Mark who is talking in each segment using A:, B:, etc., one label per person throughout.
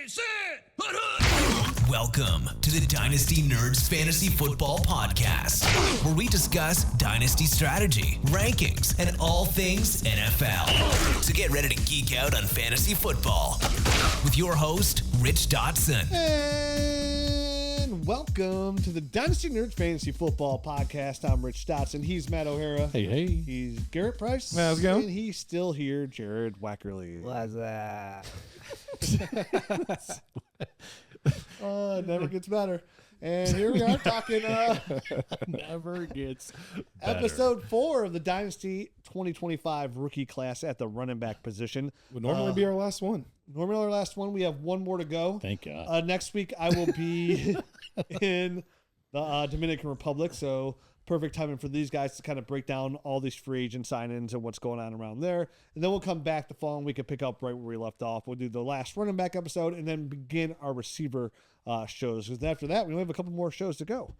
A: Sit! Welcome to the Dynasty Nerds Fantasy Football Podcast, where we discuss Dynasty strategy, rankings, and all things NFL. So get ready to geek out on fantasy football with your host, Rich Dotson.
B: And welcome to the Dynasty Nerds Fantasy Football Podcast. I'm Rich Dotson. He's Matt O'Hara.
C: Hey.
B: He's Garret Price.
C: How's it going?
B: And he's still here, Jared Wackerly.
D: What's that?
B: It never gets better. And here we are talking
C: Never gets better.
B: episode 4 of the Dynasty 2025 rookie class at the running back position.
E: Would normally be our last one.
B: Normally our last one. We have one more to go.
C: Thank God.
B: Next week I will be in the Dominican Republic, so perfect timing for these guys to kind of break down all these free agent sign-ins and what's going on around there. And then we'll come back the following week and pick up right where we left off. We'll do the last running back episode and then begin our receiver shows. Because after that, we only have a couple more shows to go.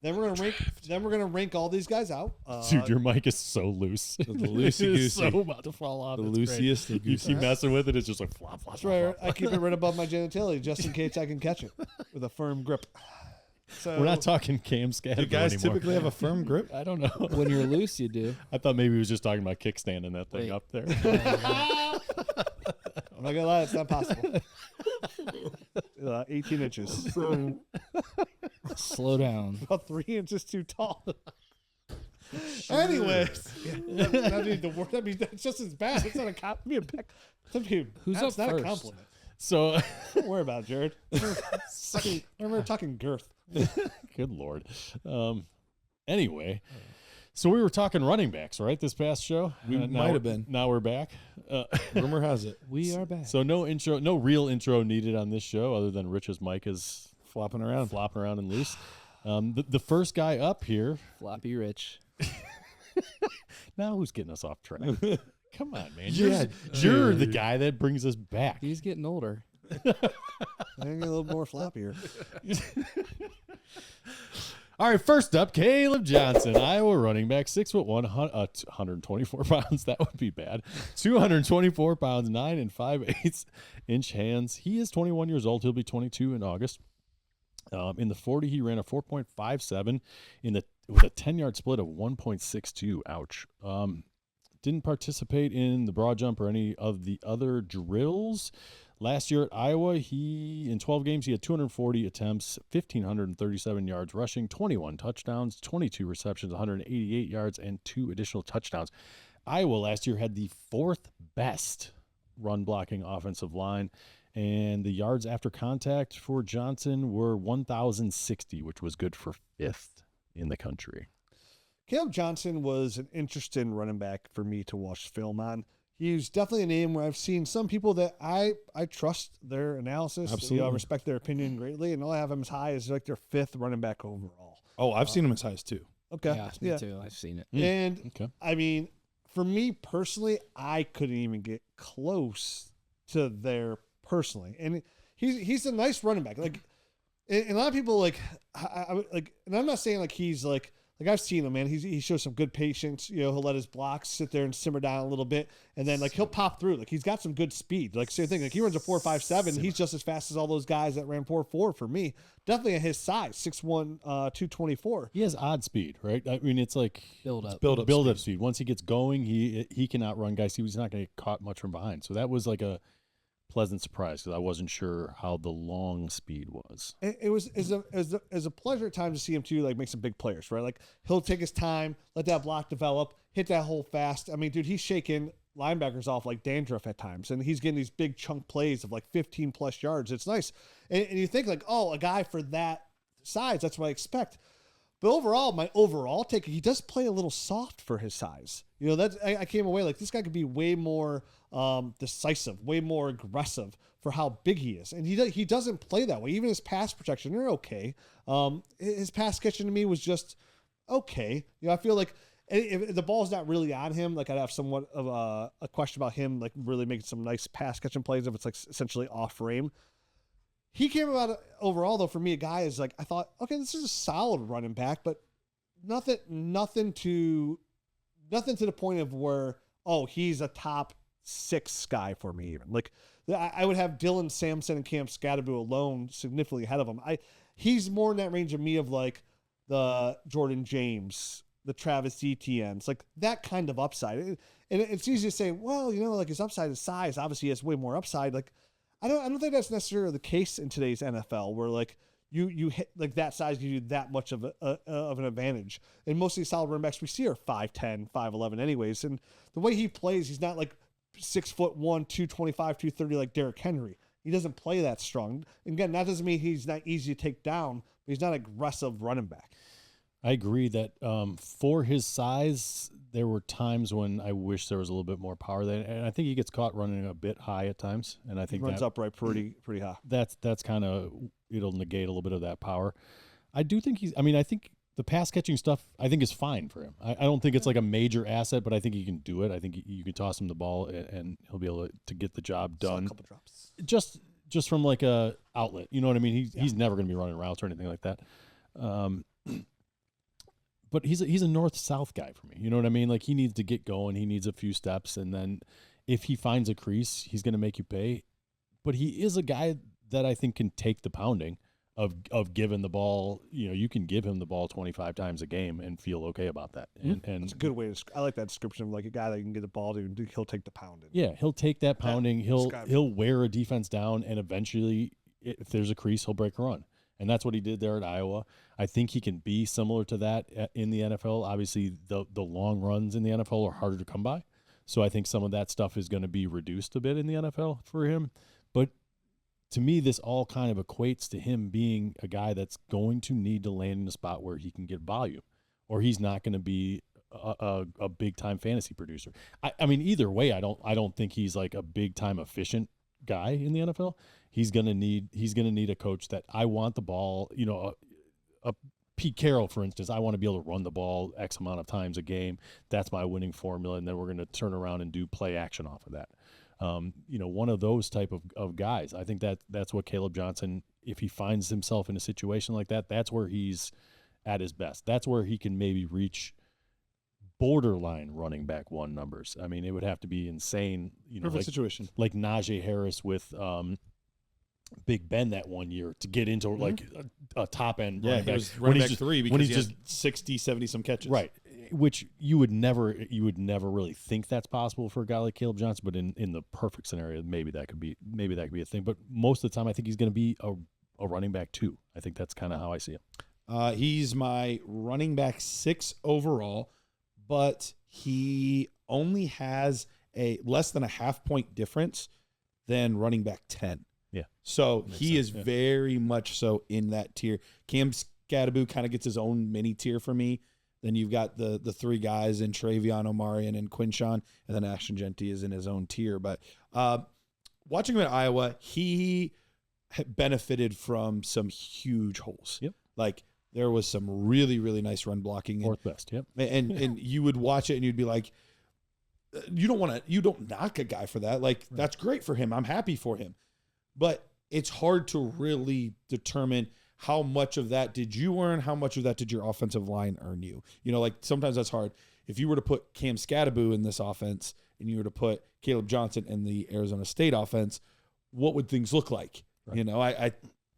B: Then we're gonna rank. Then we're gonna rank all these guys out.
C: Dude, your mic is so loose.
E: The loosey-goosey.
C: It's so about to fall off.
E: The
C: It's great.
E: loosiest of
C: You
E: goosies.
C: keep messing with it, it's just like flop, flop,
B: That's right.
C: flop.
B: I keep it right above my genitalia just in case I can catch it with a firm grip. So
C: We're not talking cam scat.
E: Do guys
C: anymore.
E: typically have a firm grip?
C: I don't know.
D: When you're loose, you do.
C: I thought maybe he was just talking about kickstanding that thing
D: Wait.
C: up there.
B: I'm not gonna lie, it's not possible. 18 inches.
D: Slow down.
B: About 3 inches too tall. Anyways, that means that's just as bad. It's not a compliment.
D: Who's
B: that's
D: up
B: not
D: first?
B: a compliment.
C: So,
B: Don't worry about it, Jared. We're talking girth.
C: good Lord. Anyway, so we were talking running backs, right? This past show?
E: We
C: Now
E: might have been.
C: Now we're back.
E: Rumor has it.
D: We are back.
C: So no real intro needed on this show other than Rich's mic is
E: Flopping around.
C: flopping around and loose. The first guy up here.
D: Floppy Rich.
C: Now who's getting us off track? Come on, man.
E: Yeah,
C: You're the
E: dude.
C: guy that brings us back.
D: He's getting older.
B: I think a little more floppier.
C: All right, first up, Kaleb Johnson, Iowa running back, 6'1", 124 pounds. That would be bad. 224 pounds, 9 5/8 inch hands. He is 21 years old. He'll be 22 in August. In the 40, he ran a 4.57 with a 10-yard split of 1.62. Ouch. Didn't participate in the broad jump or any of the other drills. Last year at Iowa, in 12 games, he had 240 attempts, 1,537 yards rushing, 21 touchdowns, 22 receptions, 188 yards, and 2 additional touchdowns. Iowa last year had the 4th best run blocking offensive line, and the yards after contact for Johnson were 1,060, which was good for 5th in the country.
B: Kaleb Johnson was an interesting running back for me to watch film on. He's definitely a name where I've seen some people that I trust their analysis.
E: Absolutely.
B: I respect their opinion greatly, and I'll have him as high as like their 5th running back overall.
E: Oh, I've seen him as high as 2.
B: Okay.
D: Yeah, me too. I've seen it.
B: And
C: Okay.
B: I mean, for me personally, I couldn't even get close to there personally. And he's a nice running back. Like, and a lot of people I like, and I'm not saying like he's like I've seen him, man. He shows some good patience. You know, he'll let his blocks sit there and simmer down a little bit, and then like he'll pop through. Like he's got some good speed. Like same thing. Like he runs a 4.57. He's just as fast as all those guys that ran 4.4 for me. Definitely at his size, 6'1", 224.
C: He has odd speed, right? I mean, it's like
D: Build up.
E: Build up.
C: speed. Once he gets going, he can outrun guys. He's not going to get caught much from behind. So that was like a pleasant surprise because I wasn't sure how the long speed was.
B: It was a pleasure at times to see him too, like make some big players, right? Like he'll take his time, let that block develop, hit that hole fast. I mean, dude, he's shaking linebackers off like dandruff at times, and he's getting these big chunk plays of like 15 plus yards. It's nice, and you think like, oh, a guy for that size, that's what I expect. But overall, my overall take, he does play a little soft for his size. You know, that's I came away like this guy could be way more decisive, way more aggressive for how big he is, and he doesn't play that way. Even his pass protection, they're okay. His pass catching to me was just okay. You know, I feel like if the ball's not really on him, like I'd have somewhat of a question about him, like really making some nice pass catching plays if it's like essentially off frame. He came about overall though for me, a guy is like I thought, okay, this is a solid running back, but nothing to the point of where he's a top 6 guy for me even. Like I would have Dylan Sampson and Cam Scadaboo alone significantly ahead of him. He's more in that range of me of like the Jordan James, the Travis Etienne's, like that kind of upside. And it's easy to say, well, like his upside is size. Obviously, he has way more upside. Like, I don't think that's necessarily the case in today's NFL, where like you hit like that size gives you that much of an advantage. And most of these solid running backs we see are 5'10", 5'11", anyways. And the way he plays, he's not like 6'1", 225, 230 like Derrick Henry. He doesn't play that strong. And again, that doesn't mean he's not easy to take down, but he's not an aggressive running back.
C: I agree that for his size, there were times when I wish there was a little bit more power there, and I think he gets caught running a bit high at times. And I think
B: he runs upright pretty high.
C: That's kind of, it'll negate a little bit of that power. I do think I think the pass catching stuff I think is fine for him. I don't think it's like a major asset, but I think he can do it. I think you can toss him the ball and he'll be able to get the job done.
B: A couple drops.
C: Just from like a outlet, you know what I mean? He's never going to be running routes or anything like that. But he's a north-south guy for me. You know what I mean? Like, he needs to get going. He needs a few steps. And then if he finds a crease, he's going to make you pay. But he is a guy that I think can take the pounding of giving the ball. You can give him the ball 25 times a game and feel okay about that. And
B: that's a good way I like that description of like a guy that you can get the ball to and he'll take the pounding.
C: Yeah, he'll take that pounding. He'll wear a defense down, and eventually, if there's a crease, he'll break a run. And that's what he did there at Iowa. I think he can be similar to that in the NFL. Obviously, the long runs in the NFL are harder to come by. So I think some of that stuff is going to be reduced a bit in the NFL for him. But to me, this all kind of equates to him being a guy that's going to need to land in a spot where he can get volume, or he's not going to be a big-time fantasy producer. I mean, either way, I don't think he's like a big-time efficient guy in the NFL. He's gonna need a coach that I want the ball. A Pete Carroll, for instance, I want to be able to run the ball X amount of times a game. That's my winning formula, and then we're gonna turn around and do play action off of that. One of those type of guys. I think that's what Kaleb Johnson, if he finds himself in a situation like that, that's where he's at his best. That's where he can maybe reach borderline running back one numbers. I mean, it would have to be insane.
E: Perfect situation.
C: Like Najee Harris with Big Ben that one year to get into like a top end running back.
E: Running back 3 because he had 60, 70 some catches.
C: Right. Which you would never really think that's possible for a guy like Kaleb Johnson, but in the perfect scenario, maybe that could be a thing. But most of the time I think he's going to be a running back 2. I think that's kind of how I see him.
E: He's my running back 6 overall, but he only has a less than a half-point difference than running back 10.
C: Yeah.
E: So he is very much so in that tier. Cam Scadaboo kind of gets his own mini tier for me. Then you've got the 3 guys in Travion, Omarion, and Quinshawn, and then Ashton Genty is in his own tier. But watching him at Iowa, he benefited from some huge holes.
C: Yep.
E: Like, there was some really, really nice run blocking.
C: Fourth best, yep.
E: And you would watch it and you'd be like, you don't knock a guy for that. Like, that's great for him. I'm happy for him. But it's hard to really determine how much of that did you earn, how much of that did your offensive line earn you. Like sometimes that's hard. If you were to put Cam Scadaboo in this offense and you were to put Kaleb Johnson in the Arizona State offense, what would things look like? Right.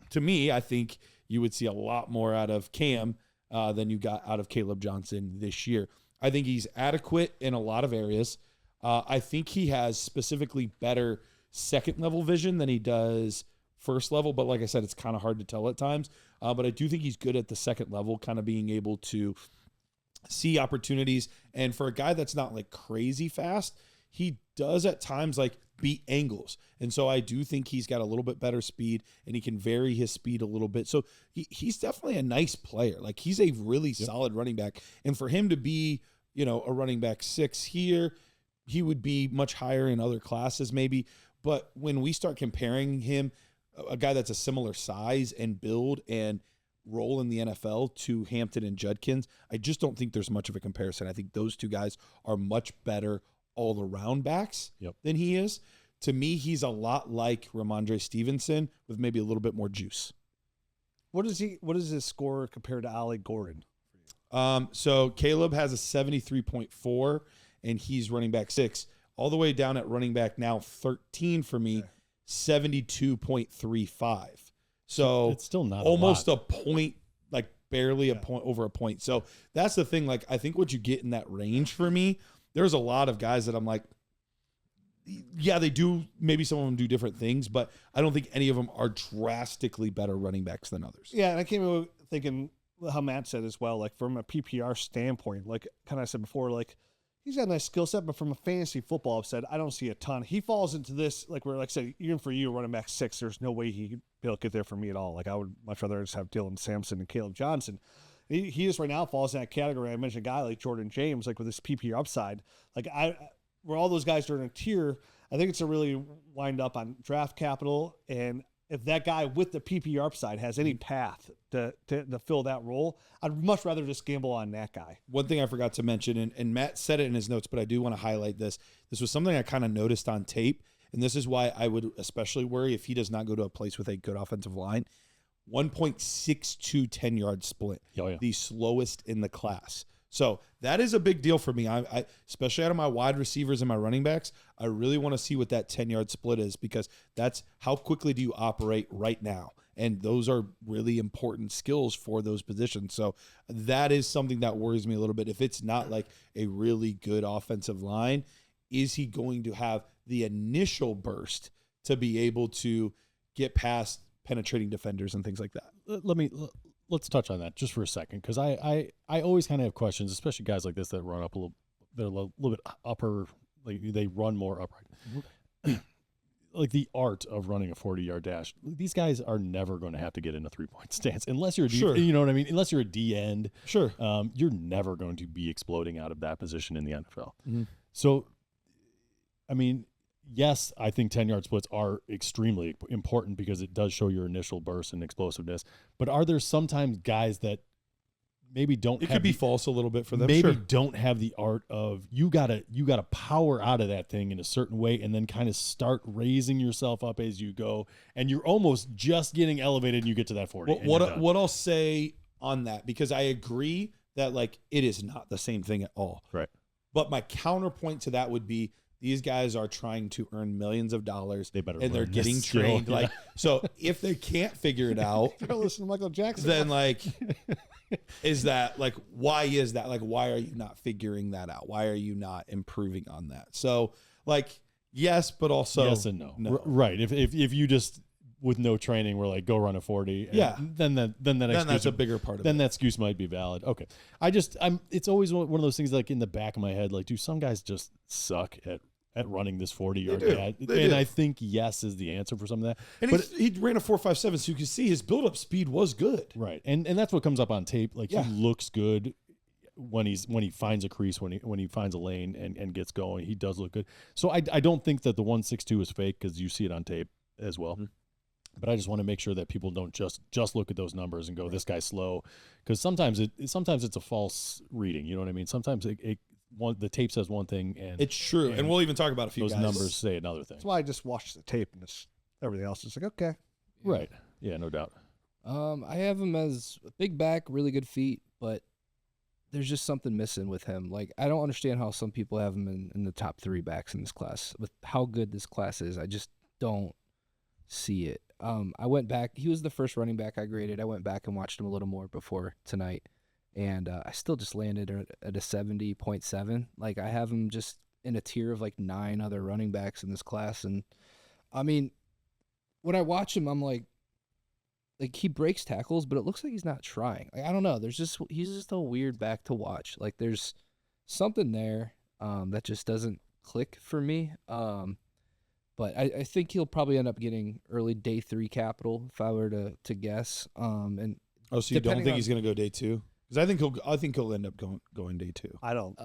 E: To me, I think you would see a lot more out of Cam than you got out of Kaleb Johnson this year. I think he's adequate in a lot of areas. I think he has specifically better second level vision than he does first level. But like I said, it's kind of hard to tell at times. But I do think he's good at the second level, kind of being able to see opportunities. And for a guy that's not like crazy fast, he does at times like beat angles. And so I do think he's got a little bit better speed and he can vary his speed a little bit. So he's definitely a nice player. Like, he's a really solid running back. And for him to be, a running back 6 here, he would be much higher in other classes maybe. But when we start comparing him, a guy that's a similar size and build and role in the NFL to Hampton and Judkins, I just don't think there's much of a comparison. I think those 2 guys are much better all-around backs than he is. To me, he's a lot like Ramondre Stevenson with maybe a little bit more juice.
B: What is his score compared to Ollie Gordon?
E: So Kaleb has a 73.4, and he's running back 6. All the way down at running back now 13 for me 72.35. So
C: It's still not
E: almost
C: a
E: a point, like barely a point over a point. So that's the thing. Like, I think what you get in that range for me, there's a lot of guys that I'm like, yeah, they do. Maybe some of them do different things, but I don't think any of them are drastically better running backs than others.
B: Yeah, and I came away thinking how Matt said as well, like from a PPR standpoint, like kind of I said before, like he's got a nice skill set, but from a fantasy football upside, I don't see a ton. He falls into this, like where, like I said, even for you, running back 6, there's no way he could be able to get there for me at all. Like I would much rather just have Dylan Sampson and Caleb Johnson. He just right now falls in that category. I mentioned a guy like Jordan James, like with his PPR upside, like where all those guys are in a tier. I think it's a really wind up on draft capital, and if that guy with the PPR upside has any path to fill that role, I'd much rather just gamble on that guy.
E: One thing I forgot to mention, and Matt said it in his notes, but I do want to highlight this. This was something I kind of noticed on tape, and this is why I would especially worry if he does not go to a place with a good offensive line. 1.62 10-yard split, the slowest in the class. So that is a big deal for me. I especially out of my wide receivers and my running backs, I really want to see what that 10-yard split is, because that's how quickly do you operate right now. And those are really important skills for those positions. So that is something that worries me a little bit. If it's not like a really good offensive line, is he going to have the initial burst to be able to get past penetrating defenders and things like that?
C: Let's touch on that just for a second, because I always kind of have questions, especially guys like this that run up they're a little bit upper, like they run more upright. Like the art of running a 40-yard dash. These guys are never going to have to get in a 3-point stance unless you're you know what I mean? Unless you're a D end.
E: Sure.
C: You're never going to be exploding out of that position in the NFL.
E: Mm-hmm.
C: So, I mean, yes, I think 10-yard splits are extremely important because it does show your initial burst and explosiveness. But are there sometimes guys that maybe don't
E: it could be false a little bit for them?
C: Maybe don't have the art of you gotta power out of that thing in a certain way and then kind of start raising yourself up as you go, and you're almost just getting elevated and you get to that 40.
E: What I'll say on that, because I agree that like it is not the same thing at all.
C: Right.
E: But my counterpoint to that would be, these guys are trying to earn millions of dollars.
C: They better,
E: and they're
C: learn
E: getting
C: this skill.
E: trained.
C: Yeah.
E: Like, so if they can't figure it out,
B: They're listening to Michael Jackson.
E: then like, is that like, why is that? Like, why are you not figuring that out? Why are you not improving on that? So like, yes, but also
C: yes and no. Right. If you just with no training, we're like, go run a 40.
E: Yeah.
C: Then
E: that's a bigger part of it.
C: Then that excuse might be valid. Okay. It's always one of those things like in the back of my head, like, do some guys just suck at running this 40-yard dash? And I think yes is the answer for some of that.
E: And he ran a 4.57, so you can see his build-up speed was good.
C: Right. And that's what comes up on tape. Like he looks good when he finds a crease, when he finds a lane and gets going. He does look good. So I don't think that the 1.62 is fake, because you see it on tape as well. Mm-hmm. But I just want to make sure that people don't just look at those numbers and go, this guy's slow, because sometimes it's a false reading. You know what I mean? Sometimes the tape says one thing, and
E: it's true. And we'll even talk about a few
C: those
E: guys.
C: numbers say another thing.
B: That's why I just watched the tape, and everything else is like, okay.
C: Right. Yeah, no doubt.
D: I have him as a big back, really good feet, but there's just something missing with him. Like, I don't understand how some people have him in the top 3 backs in this class. With how good this class is, I just don't see it. I went back. He was the first running back I graded. I went back and watched him a little more before tonight, and I still just landed at a 70.7. Like, I have him just in a tier of like 9 other running backs in this class. And I mean, when I watch him, I'm like he breaks tackles, but it looks like he's not trying. Like, I don't know. He's just a weird back to watch. Like, there's something there that just doesn't click for me. But I think he'll probably end up getting early day 3 capital if I were to guess.
E: So you don't think he's going to go day 2? Because I think he'll end up going day 2.
B: I don't.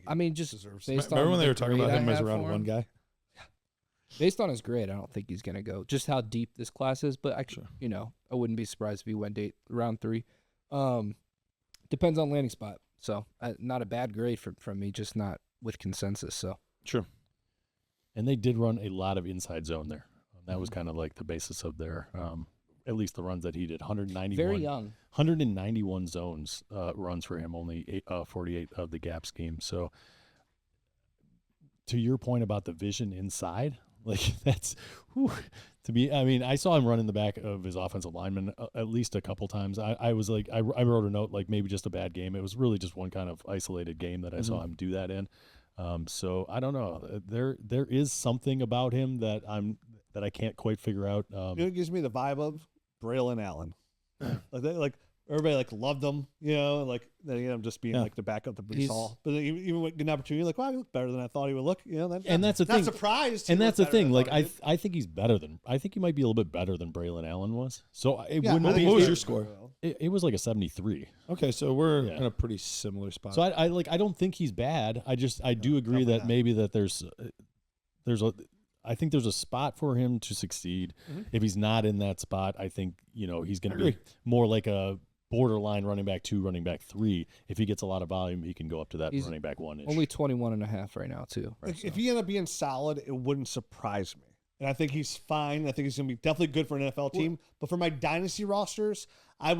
D: I mean, just based on
E: remember when they were talking about him as a round 1 guy?
D: Based on his grade, I don't think he's going to go. Just how deep this class is, but actually, I wouldn't be surprised if he went round 3. Depends on landing spot. So not a bad grade from me, just not with consensus. So
E: sure.
C: And they did run a lot of inside zone there. That was kind of like the basis of their, at least the runs that he did. 191.
D: Very young.
C: 191 zones runs for him, only 48 of the gap scheme. So to your point about the vision inside, Like that's to me. I mean, I saw him run in the back of his offensive lineman at least a couple times. I was like, I wrote a note like maybe just a bad game. It was really just one kind of isolated game that I saw him do that in. So I don't know. There is something about him that I can't quite figure out.
B: It gives me the vibe of Braylon Allen. like everybody loved him, like then just being like the backup to Breece Hall. But then even with an opportunity, like, wow, he looked better than I thought he would look.
C: And that's the thing.
B: Not surprised.
C: And that's the thing. Like I think he's better than. I think he might be a little bit better than Braylon Allen was. So it wouldn't be.
E: What was your score?
C: It was like a 73.
E: Okay, so we're in a pretty similar spot.
C: So I don't think he's bad. I do agree that maybe that there's I think there's a spot for him to succeed. If he's not in that spot, I think he's going to be more like a borderline running back 2, running back 3. If he gets a lot of volume, he can go up to that running back 1.
D: Only 21.5 right now too.
B: If he ended up being solid, it wouldn't surprise me. And I think he's fine. I think he's going to be definitely good for an NFL team. But for my dynasty rosters, I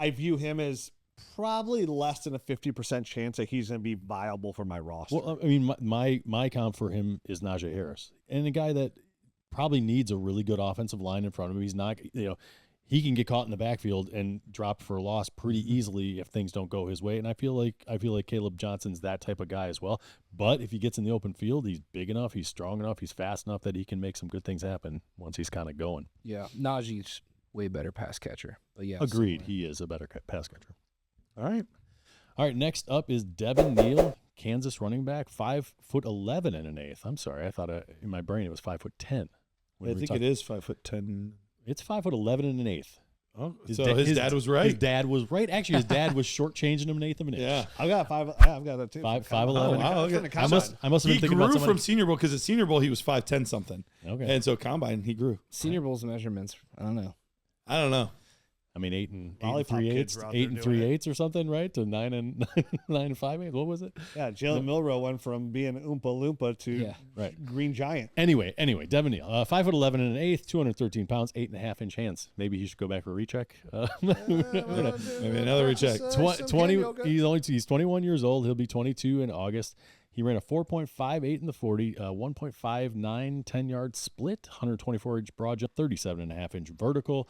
B: view him as probably less than a 50% chance that he's going to be viable for my roster.
C: Well, I mean, my comp for him is Najee Harris, and a guy that probably needs a really good offensive line in front of him. He's not, he can get caught in the backfield and drop for a loss pretty easily if things don't go his way. And I feel like Kaleb Johnson's that type of guy as well. But if he gets in the open field, he's big enough, he's strong enough, he's fast enough that he can make some good things happen once he's kind of going.
D: Yeah, Najee's way better pass catcher. But yeah,
C: agreed. He is a better pass catcher.
E: All right.
C: Next up is Devin Neal, Kansas running back, 5'11" and an eighth. I'm sorry, I thought in my brain it was 5'10".
E: I think it is 5'10".
C: It's 5'11" and an eighth.
E: Oh, his dad was right.
C: His dad was right. Actually, his dad was shortchanging him an eighth of an inch.
E: Yeah,
B: I've got 5. Yeah, I've got that too.
C: 5'11".
E: Oh, wow.
C: I must have been thinking about somebody.
E: He grew from Senior Bowl because at Senior Bowl he was 5'10" something.
C: Okay,
E: and so Combine he grew.
D: Senior Bowl's measurements. I don't know.
C: I mean, 8 and 3/8 or something, right? To 9 and 5/8. What was it?
B: Yeah, Jalen Milroe went from being Oompa Loompa to Green Giant.
C: Anyway, Devin Neal, 5'11" and an eighth, 213 pounds, 8.5 inch hands. Maybe he should go back for a recheck.
E: Maybe another recheck.
C: 20. He's 21 years old. He'll be 22 in August. He ran a 4.58 in the 40, 1.59 10-yard split, 124 inch broad jump, 37.5 inch vertical.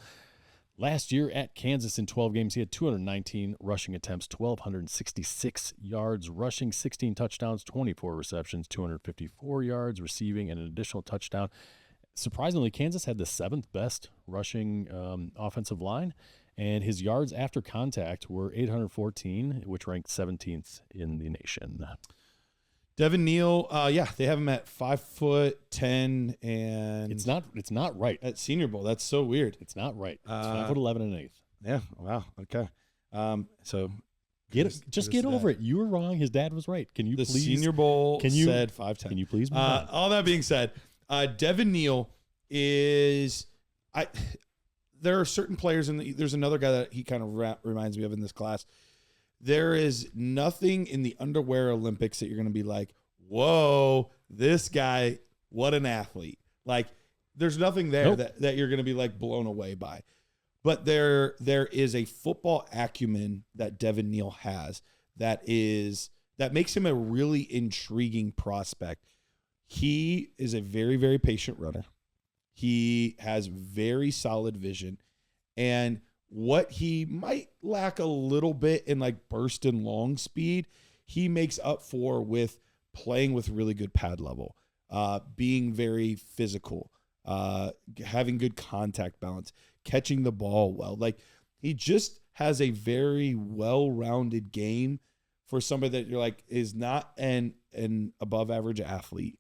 C: Last year at Kansas in 12 games, he had 219 rushing attempts, 1,266 yards rushing, 16 touchdowns, 24 receptions, 254 yards receiving, and an additional touchdown. Surprisingly, Kansas had the 7th best rushing offensive line, and his yards after contact were 814, which ranked 17th in the nation.
E: Devin Neal, they have him at 5'10", and
C: it's not right
E: at Senior Bowl. That's so weird.
C: It's not right. It's 5'11" and an eighth.
E: Yeah. Wow. Okay. So
C: get over it. You were wrong. His dad was right. Can you
E: the
C: please?
E: Senior Bowl said 5'10".
C: Can you please?
E: All that being said, Devin Neal is there are certain players there's another guy that he kind of reminds me of in this class. There is nothing in the underwear Olympics that you're going to be like, whoa, this guy, what an athlete. Like, there's nothing there that you're going to be like blown away by. But there is a football acumen that Devin Neal has that makes him a really intriguing prospect. He is a very, very patient runner. He has very solid vision. And what he might lack a little bit in like burst and long speed, he makes up for with playing with really good pad level, being very physical, having good contact balance, catching the ball well. Like, he just has a very well-rounded game for somebody that you're like is not an above average athlete,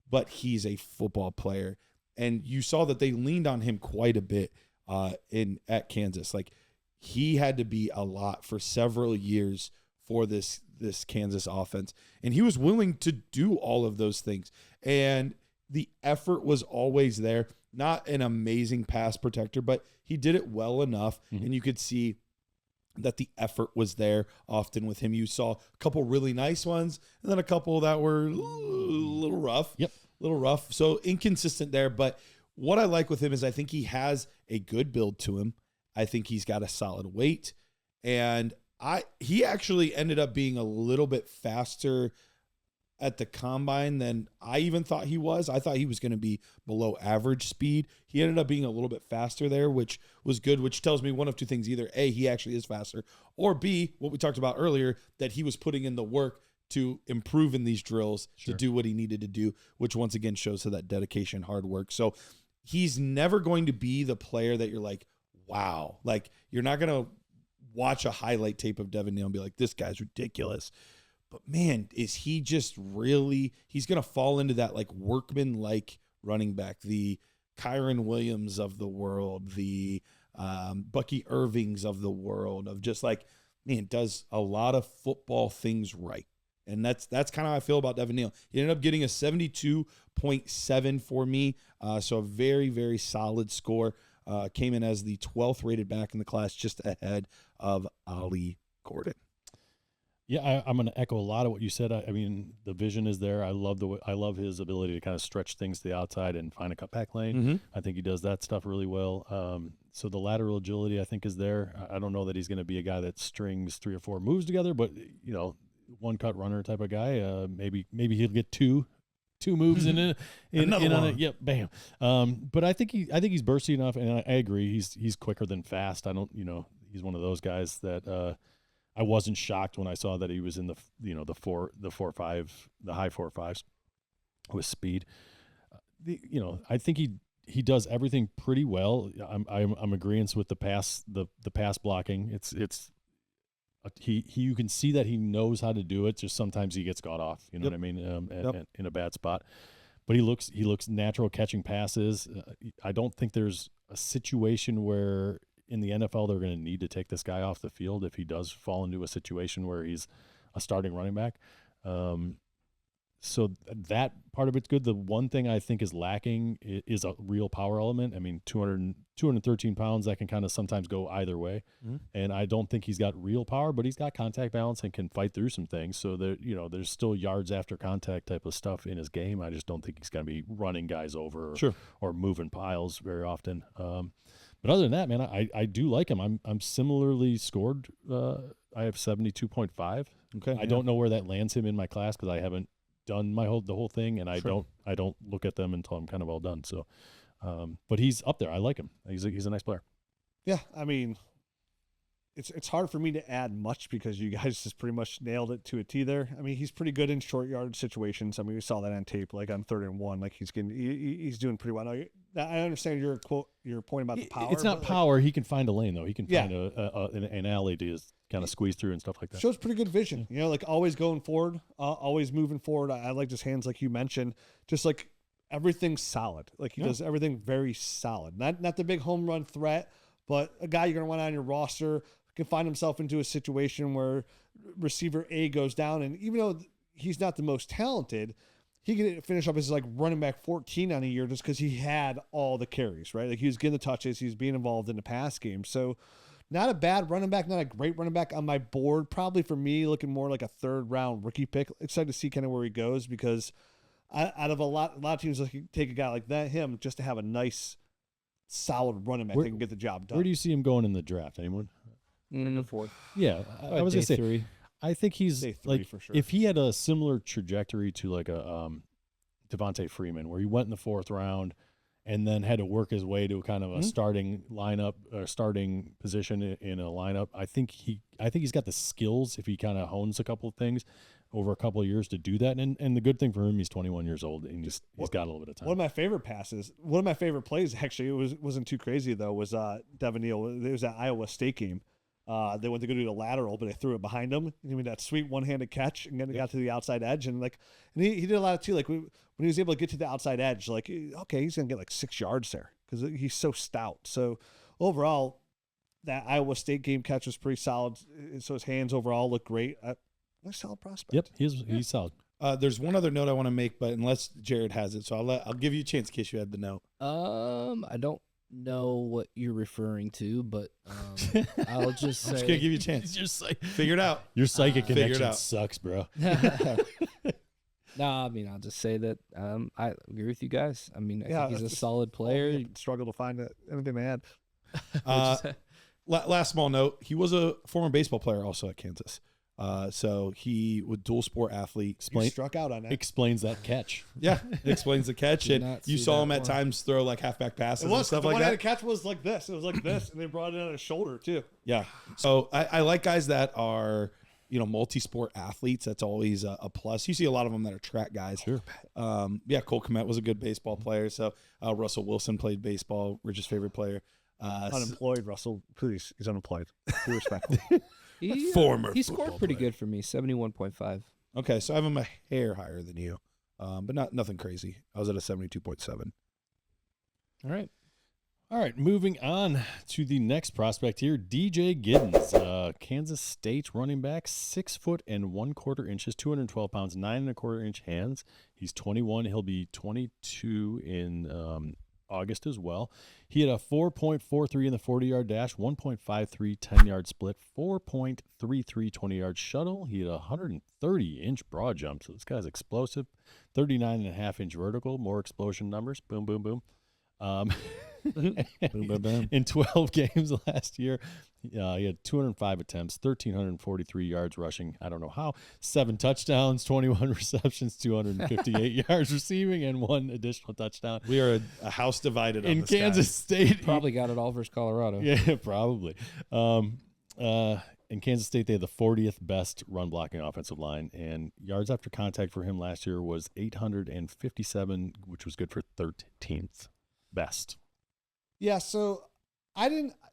E: but he's a football player. And you saw that they leaned on him quite a bit at Kansas. Like, he had to be a lot for several years for this Kansas offense, and he was willing to do all of those things, and the effort was always there. Not an amazing pass protector, but he did it well enough, and you could see that the effort was there often with him. You saw a couple really nice ones, and then a couple that were a little rough.
C: Yep.
E: Little rough. So inconsistent there, but what I like with him is I think he has a good build to him. I think he's got a solid weight, and he actually ended up being a little bit faster at the combine than I even thought he was. I thought he was going to be below average speed. He ended up being a little bit faster there, which was good, which tells me one of two things. Either A, he actually is faster, or B, what we talked about earlier, that he was putting in the work to improve in these drills to do what he needed to do, which once again shows that dedication, hard work. So he's never going to be the player that you're like, wow. Like, you're not going to watch a highlight tape of Devin Neal and be like, this guy's ridiculous. But man, is he just really, he's going to fall into that like workman-like running back, the Kyron Williams of the world, the Bucky Irvings of the world, of just like, man, does a lot of football things right. And that's kind of how I feel about Devin Neal. He ended up getting a 72.7 for me. So a very, very solid score. Came in as the 12th rated back in the class, just ahead of Ollie Gordon.
C: Yeah, I'm going to echo a lot of what you said. I mean, the vision is there. I love his ability to kind of stretch things to the outside and find a cutback lane.
E: Mm-hmm.
C: I think he does that stuff really well. So the lateral agility, I think, is there. I don't know that he's going to be a guy that strings 3 or 4 moves together, but one cut runner type of guy. Maybe he'll get two moves in
E: Another one.
C: Yep, bam. But I think he's bursty enough, and I agree. He's quicker than fast. He's one of those guys that. I wasn't shocked when I saw that he was in the high 4.5s with speed. I think he does everything pretty well. I'm agreeing with the pass blocking. You can see that he knows how to do it. Just sometimes he gets caught off. You know what I mean? In a bad spot. But he looks natural catching passes. I don't think there's a situation where in the NFL they're going to need to take this guy off the field if he does fall into a situation where he's a starting running back. So that part of it's good. The one thing I think is lacking is a real power element. I mean, 213 pounds, that can kind of sometimes go either way. Mm-hmm. And I don't think he's got real power, but he's got contact balance and can fight through some things. So there's still yards after contact type of stuff in his game. I just don't think he's going to be running guys over or moving piles very often. But other than that, man, I do like him. I'm similarly scored. I have 72.5. Okay. I don't know where that lands him in my class because I haven't done the whole thing, and I don't look at them until I'm kind of all done. So, but he's up there. I like him. He's a nice player.
B: Yeah, I mean, it's hard for me to add much because you guys just pretty much nailed it to a T there. I mean, he's pretty good in short yard situations. I mean, we saw that on tape, like on 3rd and 1, like he's doing pretty well. Now, I understand your point about the power.
C: It's not power. He can find a lane though. He can find an alley to just kind of squeeze through and stuff like that.
B: Shows pretty good vision. Like always going forward, always moving forward. I like his hands, like you mentioned. Just like everything's solid. Like he does everything very solid. Not the big home run threat, but a guy you're gonna want on your roster. Can find himself into a situation where receiver A goes down, and even though he's not the most talented, he can finish up as like running back 14 on a year just because he had all the carries, right? Like he was getting the touches, he was being involved in the pass game. So not a bad running back, not a great running back on my board. Probably for me, looking more like a 3rd round rookie pick. Excited to see kind of where he goes because out of a lot of teams take a guy like him just to have a nice, solid running back that can get the job done.
C: Where do you see him going in the draft? Anyone?
D: In the 4th.
C: Yeah, I was going to say
D: 3.
C: I think he's
B: Day 3
C: like
B: for sure.
C: If he had a similar trajectory to like a Devontae Freeman, where he went in the 4th round and then had to work his way to kind of a starting lineup or starting position in a lineup. I think he's got the skills if he kind of hones a couple of things over a couple of years to do that. And the good thing for him, he's 21 years old and he's got a little bit of time.
B: One of my favorite plays, actually, wasn't too crazy though, was Devin Neal. It was that Iowa State game. They went to go do the lateral, but they threw it behind him. And he made that sweet one-handed catch, and then got to the outside edge. And he did a lot of too. Like when he was able to get to the outside edge, like okay, he's gonna get like 6 yards there because he's so stout. So overall, that Iowa State game catch was pretty solid. So his hands overall look great. Nice solid prospect.
C: Yep, he's solid.
E: There's one other note I want to make, but unless Jared has it, so I'll give you a chance in case you had the note.
D: I don't know what you're referring to, but I'll just say.
E: I'm just gonna give you a chance. Figure it out.
C: Your psychic connection sucks, bro.
D: No, I mean, I'll just say that I agree with you guys. I mean, I think he's a solid player.
B: Struggle to find anything to add.
E: Last small note: he was a former baseball player also at Kansas. So he was dual sport athlete.
B: You struck out on that.
C: Explains that catch.
E: Yeah, explains the catch.
D: Did
E: And
D: not
E: you
D: see
E: saw
D: that
E: him at
D: one.
E: times throw like halfback passes
B: It
E: and
B: was
E: stuff
B: the
E: like
B: one
E: that.
B: handed catch was like this. It was like this, and they brought it on his shoulder too.
E: Yeah. So I like guys that are, multi-sport athletes. That's always a plus. You see a lot of them that are track guys.
C: Sure.
E: Cole Kmet was a good baseball player. So Russell Wilson played baseball, Rich's favorite player.
B: Unemployed, Russell. Please, he's unemployed. Be respectful.
D: He
E: Former
D: he scored
E: football
D: pretty
E: player.
D: good for me, 71.5.
E: Okay, so I have him a hair higher than you, but nothing crazy. I was at a 72.7.
D: All right.
C: All right, moving on to the next prospect here, DJ Giddens, Kansas State running back, 6 foot and 1/4 inches, 212 pounds, 9 1/4 inch hands. He's 21. He'll be 22 in August as well. He had a 4.43 in the 40-yard dash, 1.53 10-yard split, 4.33 20-yard shuttle. He had a 130-inch broad jump, so this guy's explosive. 39.5-inch vertical, more explosion numbers. Boom, boom, boom. In 12 games last year, he had 205 attempts, 1,343 yards rushing. I don't know how. 7 touchdowns, 21 receptions, 258 yards receiving, and 1 additional touchdown.
E: We are a house divided on
C: In
E: this guy.
C: Kansas State.
D: Probably got it all versus Colorado.
C: Yeah, probably. In Kansas State, they had the 40th best run blocking offensive line, and yards after contact for him last year was 857, which was good for 13th best.
B: Yeah, so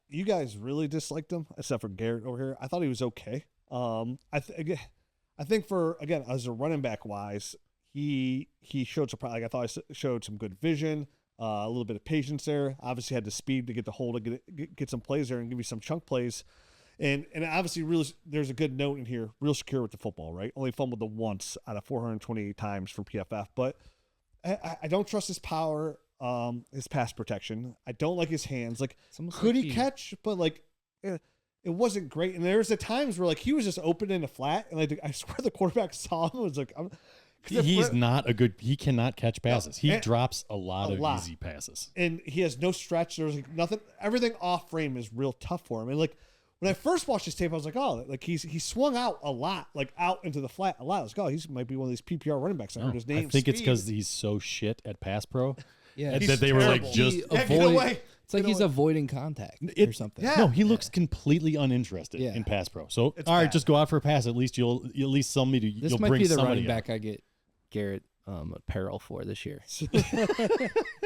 B: you guys really disliked him, except for Garrett over here. I thought he was okay. I think for, again, as a running back wise, he showed some, I thought he showed some good vision, a little bit of patience there. Obviously had the speed to get the hold, to get some plays there and give you some chunk plays. And obviously, really, there's a good note in here, real secure with the football, right? Only fumbled the once out of 428 times for PFF. But I don't trust his power, his pass protection. I don't like his hands. Like, could he catch? But, it wasn't great. And there's the times where, he was just open in the flat. And, I swear the quarterback saw him and was like,
C: He cannot catch passes. He
B: And-
C: drops a lot of easy passes.
B: and he has no stretch. There's nothing. Everything off frame is real tough for him. And when I first watched his tape, I was like, oh, he swung out a lot, out into the flat a lot. I was like, oh, he might be one of these PPR running backs. I heard his name.
C: I think it's
B: Speed.
C: because he's so shit at pass pro.
D: Yeah,
C: that they were
B: terrible.
C: just
D: He
B: Yeah, get away.
D: It's like
B: Get
D: he's
B: away.
D: avoiding contact
B: It-
D: or something.
B: yeah.
C: No, he looks completely uninterested
D: Yeah.
C: in pass pro. So
B: It's
C: all right,
B: bad.
C: just go out for a pass. At least you'll somebody
D: This
C: you'll
D: might
C: bring
D: be the
C: somebody
D: running
C: out.
D: back I get Garrett apparel for this year.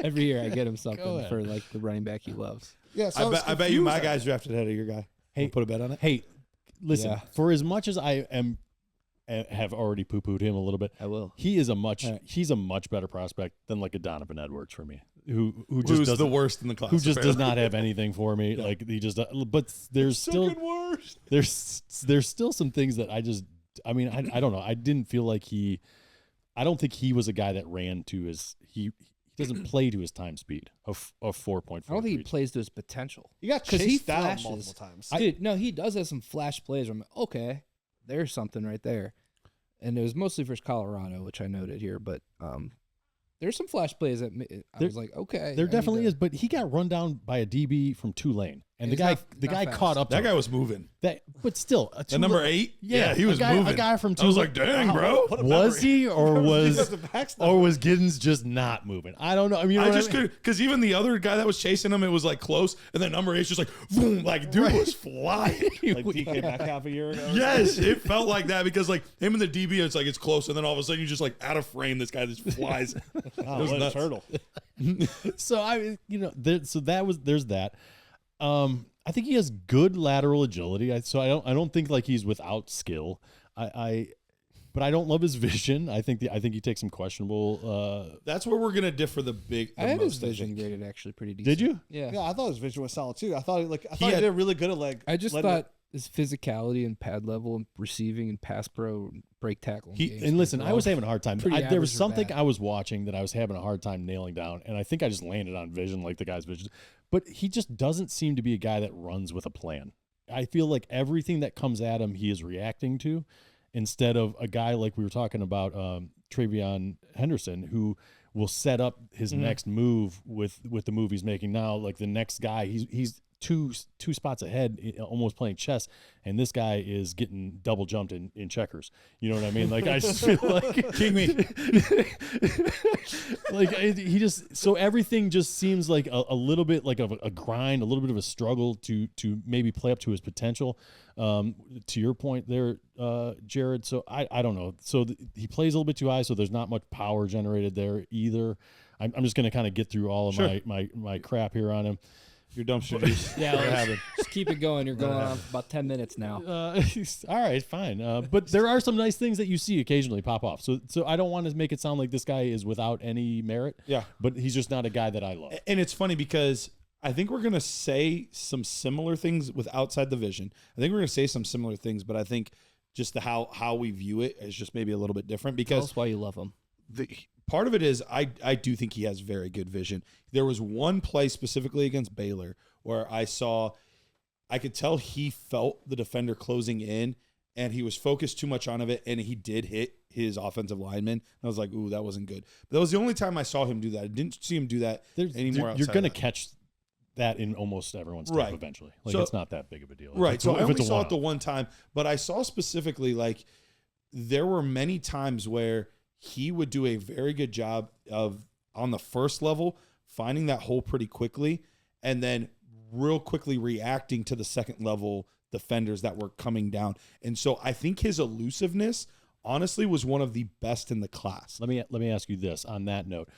D: Every year I get him
C: Go
D: something
C: ahead.
D: for the running back he loves.
B: Yeah, so
E: I bet you my guy's drafted ahead of your guy.
C: Hey,
E: Wanna put a bet on it.
C: Hey, listen.
D: Yeah.
C: For as much as I have already poo-pooed him a little bit,
D: I will.
C: he's a much better prospect than a Donovan Edwards for me, who just
E: Who's
C: doesn't,
E: the worst in the class?
C: who just does
E: apparently.
C: not have anything for me. He just. But there's still
B: worst.
C: there's still some things that I don't know. I didn't feel like I don't think he was a guy that ran to his. He doesn't play to his time speed of 4.4.
D: I don't think he plays to his potential.
B: He got
D: 'Cause
B: chased
D: he
B: down
D: flashes.
B: multiple times.
D: Dude, no, he does have some flash plays where I'm like, okay, there's something right there. And it was mostly versus Colorado, which I noted here, but there's some flash plays that I was like, okay.
C: There definitely is, but he got run down by a DB from Tulane, and the
D: He's
C: guy
D: not fast.
C: caught up.
E: That
C: to
E: guy
C: him.
E: was moving.
C: But still,
E: The number 8?
C: Yeah,
E: he was
C: a
E: moving.
C: guy from
E: I was
C: Tulane.
E: like, dang, bro.
B: What a
C: Was
B: memory.
C: he or was
B: Defensive
C: Giddens just not moving? I don't know. I mean,
E: I just could, because even the other guy that was chasing him, it was close, and then number 8's just boom, dude was flying.
B: like DK Metcalf a year ago.
E: Yes, it felt like that because him and the DB, it's close, and then all of a sudden you just out of frame, this guy just flies.
B: Oh,
E: was
B: what a
E: nuts.
B: turtle.
C: So there's that. I think he has good lateral agility. I don't think he's without skill. But I don't love his vision. I think he takes some questionable.
E: That's where we're gonna differ the
D: I had his
E: most. I
D: vision
E: think.
D: graded actually pretty decent.
C: Did you?
D: Yeah.
B: Yeah, I thought his vision was solid too. I thought he
E: had-
B: did really good at
D: I just
B: letting
D: thought his physicality and pad level and receiving and pass pro and break tackle.
C: And listen, I was having a hard time.
D: Pretty
C: There was
D: average or
C: something
D: bad.
C: I was watching that I was having a hard time nailing down, and I think I just landed on vision, like the guy's vision. But he just doesn't seem to be a guy that runs with a plan. I feel like everything that comes at him, he is reacting to, instead of a guy like we were talking about, Travion Henderson, who will set up his next move with the move he's making now. Like the next guy, he's two spots ahead, almost playing chess, and this guy is getting double jumped in checkers. You know what I mean? Like I just feel like
E: King me.
C: like he just, so everything just seems like a little bit like of a grind, a little bit of a struggle to maybe play up to his potential. To your point there, Jared. So I don't know. So he plays a little bit too high, so there's not much power generated there either. I'm just going to kind kind of get through all of my crap here on him.
E: Your dumpster juice.
D: Yeah, just keep it going. You're going on for about 10 minutes now.
C: All right, fine. But there are some nice things that you see occasionally pop off. So I don't want to make it sound like this guy is without any merit.
E: Yeah.
C: But he's just not a guy that I love.
E: And it's funny because I think we're going to say some similar things with outside the vision. I think we're going to say some similar things, but I think just how we view it is just maybe a little bit different because
D: That's why you love him.
E: Part of it is I do think he has very good vision. There was one play specifically against Baylor where I could tell he felt the defender closing in and he was focused too much on it, and he did hit his offensive lineman. And I was like, ooh, that wasn't good. But that was the only time I saw him do that. I didn't see him do that anymore.
C: You're going to catch that in almost everyone's tape eventually. Like, so, it's not that big of a deal.
E: Right. So I only saw it the one time, but I saw specifically, like, there were many times where he would do a very good job of, on the first level, finding that hole pretty quickly and then real quickly reacting to the second level defenders that were coming down. And so I think his elusiveness, honestly, was one of the best in the class.
C: Let me ask you this on that note,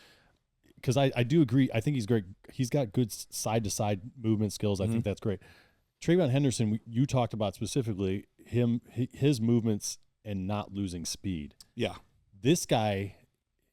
C: because I do agree. I think he's great. He's got good side-to-side movement skills. I think that's great. Trayvon Henderson, you talked about specifically his movements and not losing speed.
E: Yeah.
C: This guy,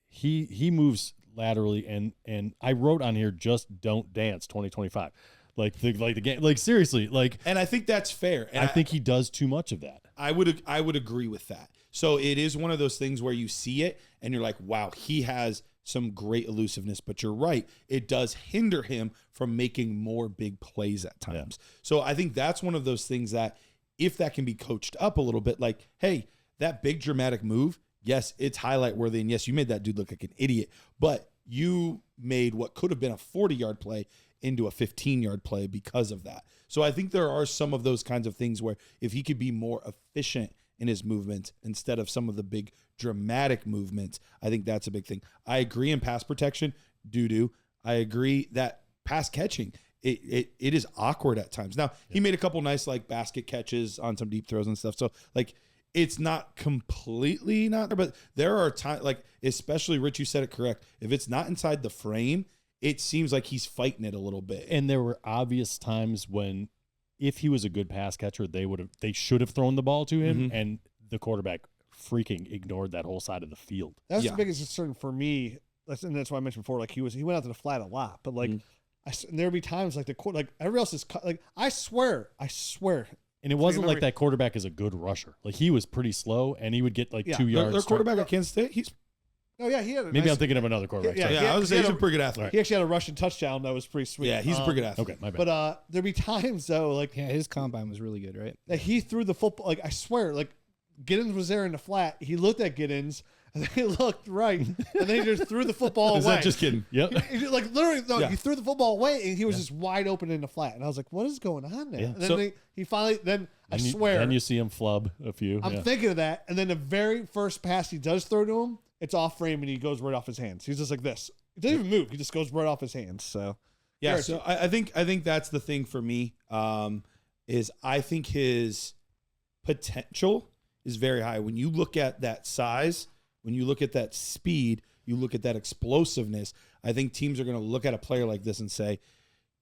C: he moves laterally, and I wrote on here, just don't dance 2025. Like the game, like seriously, like.
E: And I think that's fair. And
C: I think he does too much of that.
E: I would agree with that. So it is one of those things where you see it and you're like, wow, he has some great elusiveness, but you're right. It does hinder him from making more big plays at times. Yeah. So I think that's one of those things that if that can be coached up a little bit, like, hey, that big dramatic move, yes, it's highlight worthy. And yes, you made that dude look like an idiot, but you made what could have been a 40-yard play into a 15-yard play because of that. So I think there are some of those kinds of things where if he could be more efficient in his movement instead of some of the big dramatic movements, I think that's a big thing. I agree in pass protection, doo-doo. I agree that pass catching, it is awkward at times. Now, he made a couple nice like basket catches on some deep throws and stuff. So like it's not completely not there, but there are times, like especially Rich, you said it correct. If it's not inside the frame, it seems like he's fighting it a little bit.
C: And there were obvious times when if he was a good pass catcher, they should have thrown the ball to him, and the quarterback freaking ignored that whole side of the field.
B: That's the biggest concern for me. And that's why I mentioned before, like he went out to the flat a lot, but like there'd be times like the court, like everybody else is like, I swear.
C: And it wasn't like that quarterback is a good rusher. Like he was pretty slow, and he would get like 2 yards.
E: Their quarterback at Kansas State,
B: he had
C: maybe I'm thinking of another quarterback.
E: I was saying he's a pretty good athlete.
B: He actually had a rushing touchdown that was pretty sweet.
E: Yeah, he's a pretty good athlete.
C: Okay, my bad.
B: But there'd be times though, like
D: his combine was really good, right?
B: That he threw the football. Like I swear, like Giddens was there in the flat. He looked at Giddens and then he looked right, and then he just threw the football away.
E: Is that just kidding?
C: Yep.
B: Like literally, he threw the football away, and he was just wide open in the flat. And I was like, "What is going on there?"
C: Yeah.
B: And then he finally. Then I swear.
C: Then you see him flub a few.
B: I'm thinking of that, and then the very first pass he does throw to him, it's off frame, and he goes right off his hands. He's just like this. He doesn't even move. He just goes right off his hands. So
E: yeah. So I think that's the thing for me. Is I think his potential is very high. When you look at that size, when you look at that speed, you look at that explosiveness, I think teams are going to look at a player like this and say,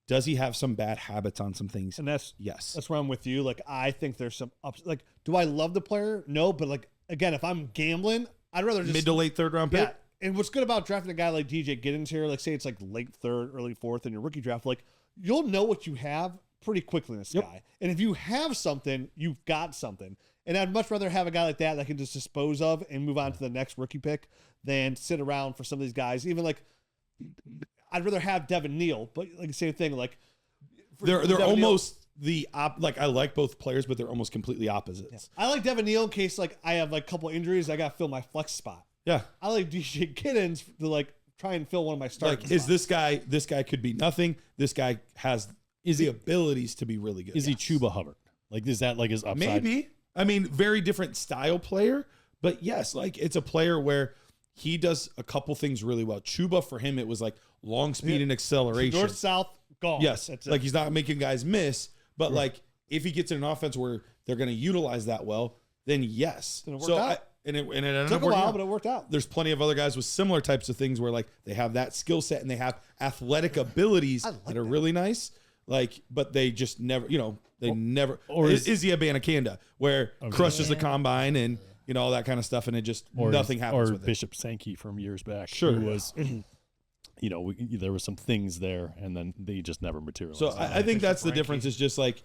E: does he have some bad habits on some things?
B: And that's
E: yes.
B: That's where I'm with you. Like I think there's some ups. Like, do I love the player? No, but like again, if I'm gambling, I'd rather just
E: mid to late third round pick.
B: Yeah. And what's good about drafting a guy like DJ Giddens here, like say it's like late third, early fourth in your rookie draft, like you'll know what you have pretty quickly in this guy. And if you have something, you've got something. And I'd much rather have a guy like that can just dispose of and move on to the next rookie pick than sit around for some of these guys. Even like, I'd rather have Devin Neal, but like the same thing. Like
E: they're almost like I like both players, but they're almost completely opposites.
B: Yeah. I like Devin Neal in case like I have like a couple injuries, I got to fill my flex spot.
E: Yeah,
B: I like DJ Giddens to like try and fill one of my starting.
E: Like, is this guy? This guy could be nothing. This guy has the abilities to be really good.
C: Is he Chuba Hubbard? Like, is that like his upside?
E: Maybe. I mean, very different style player, but yes, like it's a player where he does a couple things really well. Chuba, for him, it was like long speed and acceleration.
B: North, south, gone.
E: Yes.
B: That's
E: Like
B: it.
E: he's not making guys miss, but like if he gets in an offense where they're going to utilize that well, then yes.
B: Then it worked out.
E: And it ended
B: Took
E: up
B: a
E: working
B: while,
E: out.
B: but it worked out.
E: There's plenty of other guys with similar types of things where like they have that skill set and they have athletic abilities
B: I like
E: that are
B: that.
E: really nice. Like, but they just never, never.
C: or is-
E: Izzy Abanikanda, where crushes the combine and all that kind of stuff, and it just nothing happens
C: or
E: with it.
C: Bishop Sankey from years back.
E: Sure.
C: Who was, there was some things there, and then they just never materialized.
E: So I think that's the difference. Is just like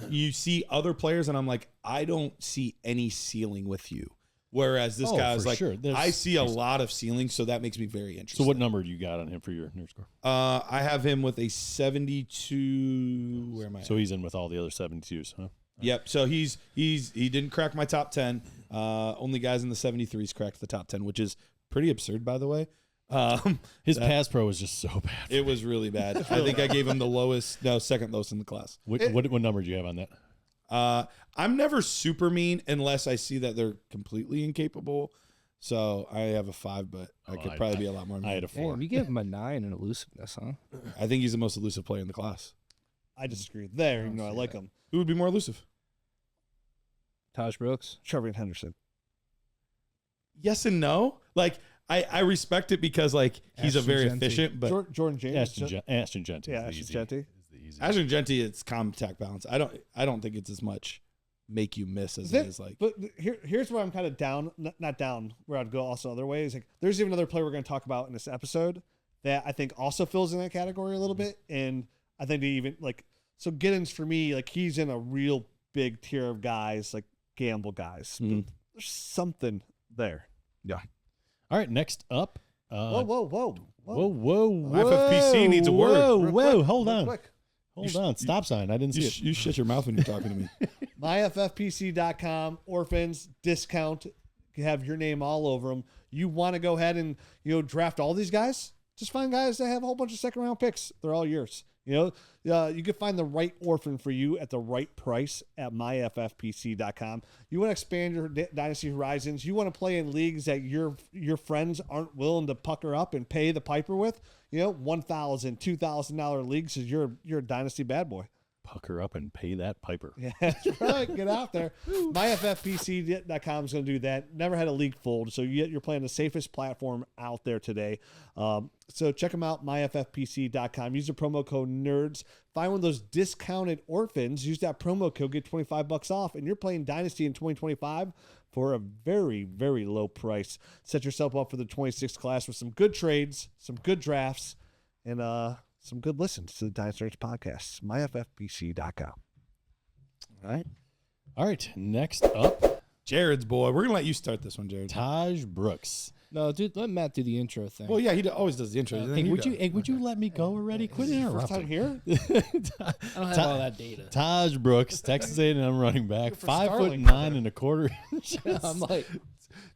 E: you see other players, and I'm like, I don't see any ceiling with you. Whereas this guy is
C: for
E: like,
C: sure.
E: I see a lot of ceiling, so that makes me very interested.
C: So what number do you got on him for your nerd score?
E: I have him with a 72. Where am I?
C: So he's in with all the other 72s, huh?
E: Yep. So he didn't crack my top 10. Only guys in the 73s cracked the top 10, which is pretty absurd, by the way.
C: His pass pro was just so bad.
E: It was really bad. I think I gave him the second lowest in the class.
C: What number do you have on that?
E: I'm never super mean unless I see that they're completely incapable. So I have a 5, but I could probably be a lot more mean.
C: I had a 4.
D: Damn, you gave him a 9 in elusiveness, huh?
E: I think he's the most elusive player in the class.
B: I disagree there, even though I like him.
E: Who would be more elusive?
D: Tahj Brooks.
B: Trevor Henderson.
E: Yes and no. Like I respect it because like he's a
D: Ashton
E: very
D: Genty.
E: efficient, but
B: Jordan James.
C: Ashton Genty.
B: Yeah,
C: is the
B: Ashton
C: easy-
B: Genty.
C: is the easy.
E: Ashton Genty, it's contact balance. I don't think it's as much make you miss as it is like.
B: But here's where I'm kind of down, not down, where I'd go also other ways. Like, there's even another player we're going to talk about in this episode that I think also fills in that category a little bit. And I think they even so Giddens for me, like he's in a real big tier of guys, like gamble guys.
E: Mhm.
B: But there's something there.
C: All right, next up.
B: Whoa.
E: FFPC needs a word.
C: Whoa, hold on.
B: Quick.
C: Hold on. Stop sign. I didn't see it.
E: You shut your mouth when you're talking to me.
B: MyFFPC.com, orphans, discount, you have your name all over them. You want to go ahead and, draft all these guys? Just find guys that have a whole bunch of second round picks. They're all yours. You can find the right orphan for you at the right price at myffpc.com. You want to expand your dynasty horizons. You want to play in leagues that your friends aren't willing to pucker up and pay the piper with. $1,000, $2,000 leagues is you're a dynasty bad boy.
C: Pucker up and pay that piper.
B: Yeah, that's right. Get out there. MyFFPC.com is going to do that. Never had a league fold, so you're playing the safest platform out there today. So check them out, MyFFPC.com. Use the promo code NERDS. Find one of those discounted orphans. Use that promo code, get $25 off, and you're playing Dynasty in 2025 for a very, very low price. Set yourself up for the 26th class with some good trades, some good drafts, and some good listens to the Dynasty Nerds podcast. MyFFPC.com.
C: All right, next up,
E: Jared's boy. We're gonna let you start this one, Jared.
C: Tajh Brooks.
D: No, dude, let Matt do the intro thing.
E: Well, yeah, he always does the intro.
C: Hey, would you let me go already? Quit
B: First time
C: interrupting.
B: here?
D: I don't have all that data.
C: Tajh Brooks, Texas A&M running back,
B: For
C: 5'9"
B: Starling.
C: and a quarter inches.
D: I'm like,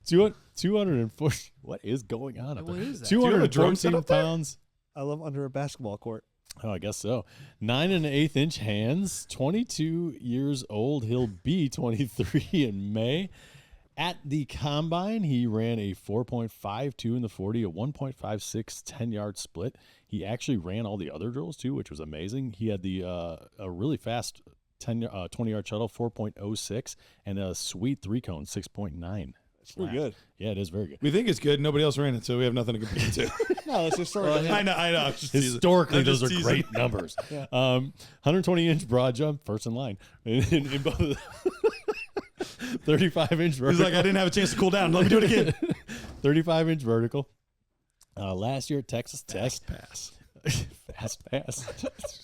C: 240. What is going on up
D: What
C: there?
D: is that?
E: Do you have a drum set
C: 214
E: up there?
C: pounds.
B: I love under a basketball court.
C: Oh, I guess so. 9 1/8 inch hands, 22 years old. He'll be 23 in May. At the combine, he ran a 4.52 in the 40, a 1.56 10-yard split. He actually ran all the other drills too, which was amazing. He had the a really fast 20-yard shuttle, 4.06, and a sweet 3-cone, 6.9.
B: It's pretty good.
C: Yeah, it is very good.
E: We think it's good. Nobody else ran it, so we have nothing to compare it to.
B: No, it's just sort of.
E: I know. I'm just teasing.
C: Historically,
E: I'm
C: those
E: just
C: are
E: teasing.
C: great numbers. 120-inch broad jump, first in line. In both of the 35-inch vertical.
E: He's like, I didn't have a chance to cool down. Let me do it again.
C: 35-inch vertical. Last year at Texas Tech.
E: Pass.
C: Fast pass.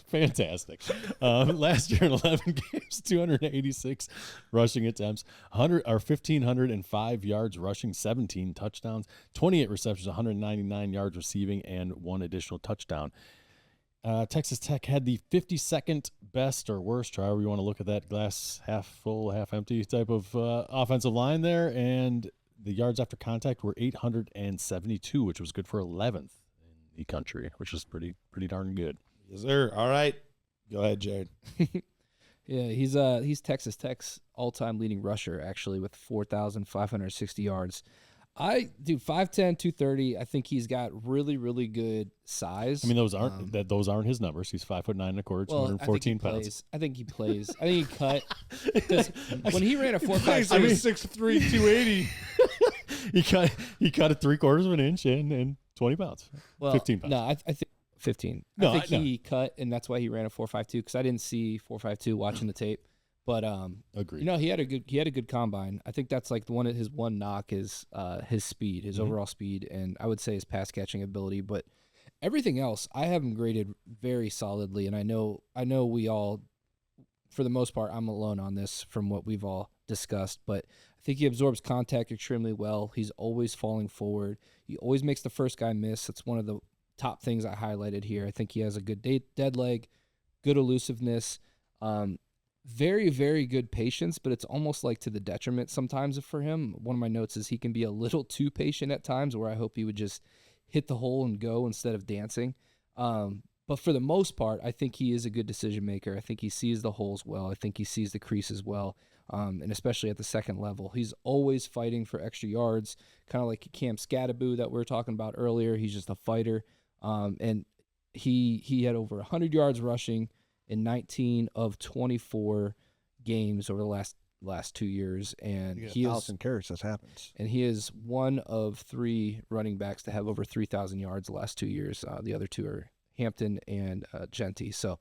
C: Fantastic. Last year in 11 games, 286 rushing attempts, 1,505 yards rushing, 17 touchdowns, 28 receptions, 199 yards receiving, and 1 additional touchdown. Texas Tech had the 52nd best or worst, however you want to look at that, glass half full, half empty type of offensive line there, and the yards after contact were 872, which was good for 11th in the country, which is pretty darn good.
E: Yes, sir. All right. Go ahead, Jared.
D: Yeah, he's Texas Tech's all-time leading rusher, actually, with 4,560 yards. 5'10", 230. I think he's got really, really good size.
C: I mean, those aren't his numbers. He's 5'9" and a quarter, 214 pounds.
D: I think he plays. I think he cut. Because when he ran a 4.5,
B: I mean, 6'3", 280.
C: he cut a 3/4 of an inch and 20 pounds. 15 pounds.
D: No, I think 15.
C: No,
D: I think he cut, and that's why he ran a 4.52. Because I didn't see 4.52 watching the tape. But
C: agreed.
D: he had a good combine. I think that's like his one knock is his speed, his overall speed, and I would say his pass catching ability. But everything else, I have him graded very solidly, and I know we all, for the most part, I'm alone on this from what we've all discussed. But I think he absorbs contact extremely well. He's always falling forward. He always makes the first guy miss. That's one of the top things I highlighted here. I think he has a good dead leg, good elusiveness. Very, very good patience, but it's almost like to the detriment sometimes for him. One of my notes is he can be a little too patient at times, where I hope he would just hit the hole and go instead of dancing. But for the most part, I think he is a good decision maker. I think he sees the holes well. I think he sees the creases well, and especially at the second level. He's always fighting for extra yards, kind of like Cam Scattaboo that we were talking about earlier. He's just a fighter, and he had over 100 yards rushing in 19 of 24 games over the last 2 years, and he
B: 1,000 carries. That happens.
D: And he is one of 3 running backs to have over 3,000 yards the last 2 years. The other 2 are Hampton and Genty. So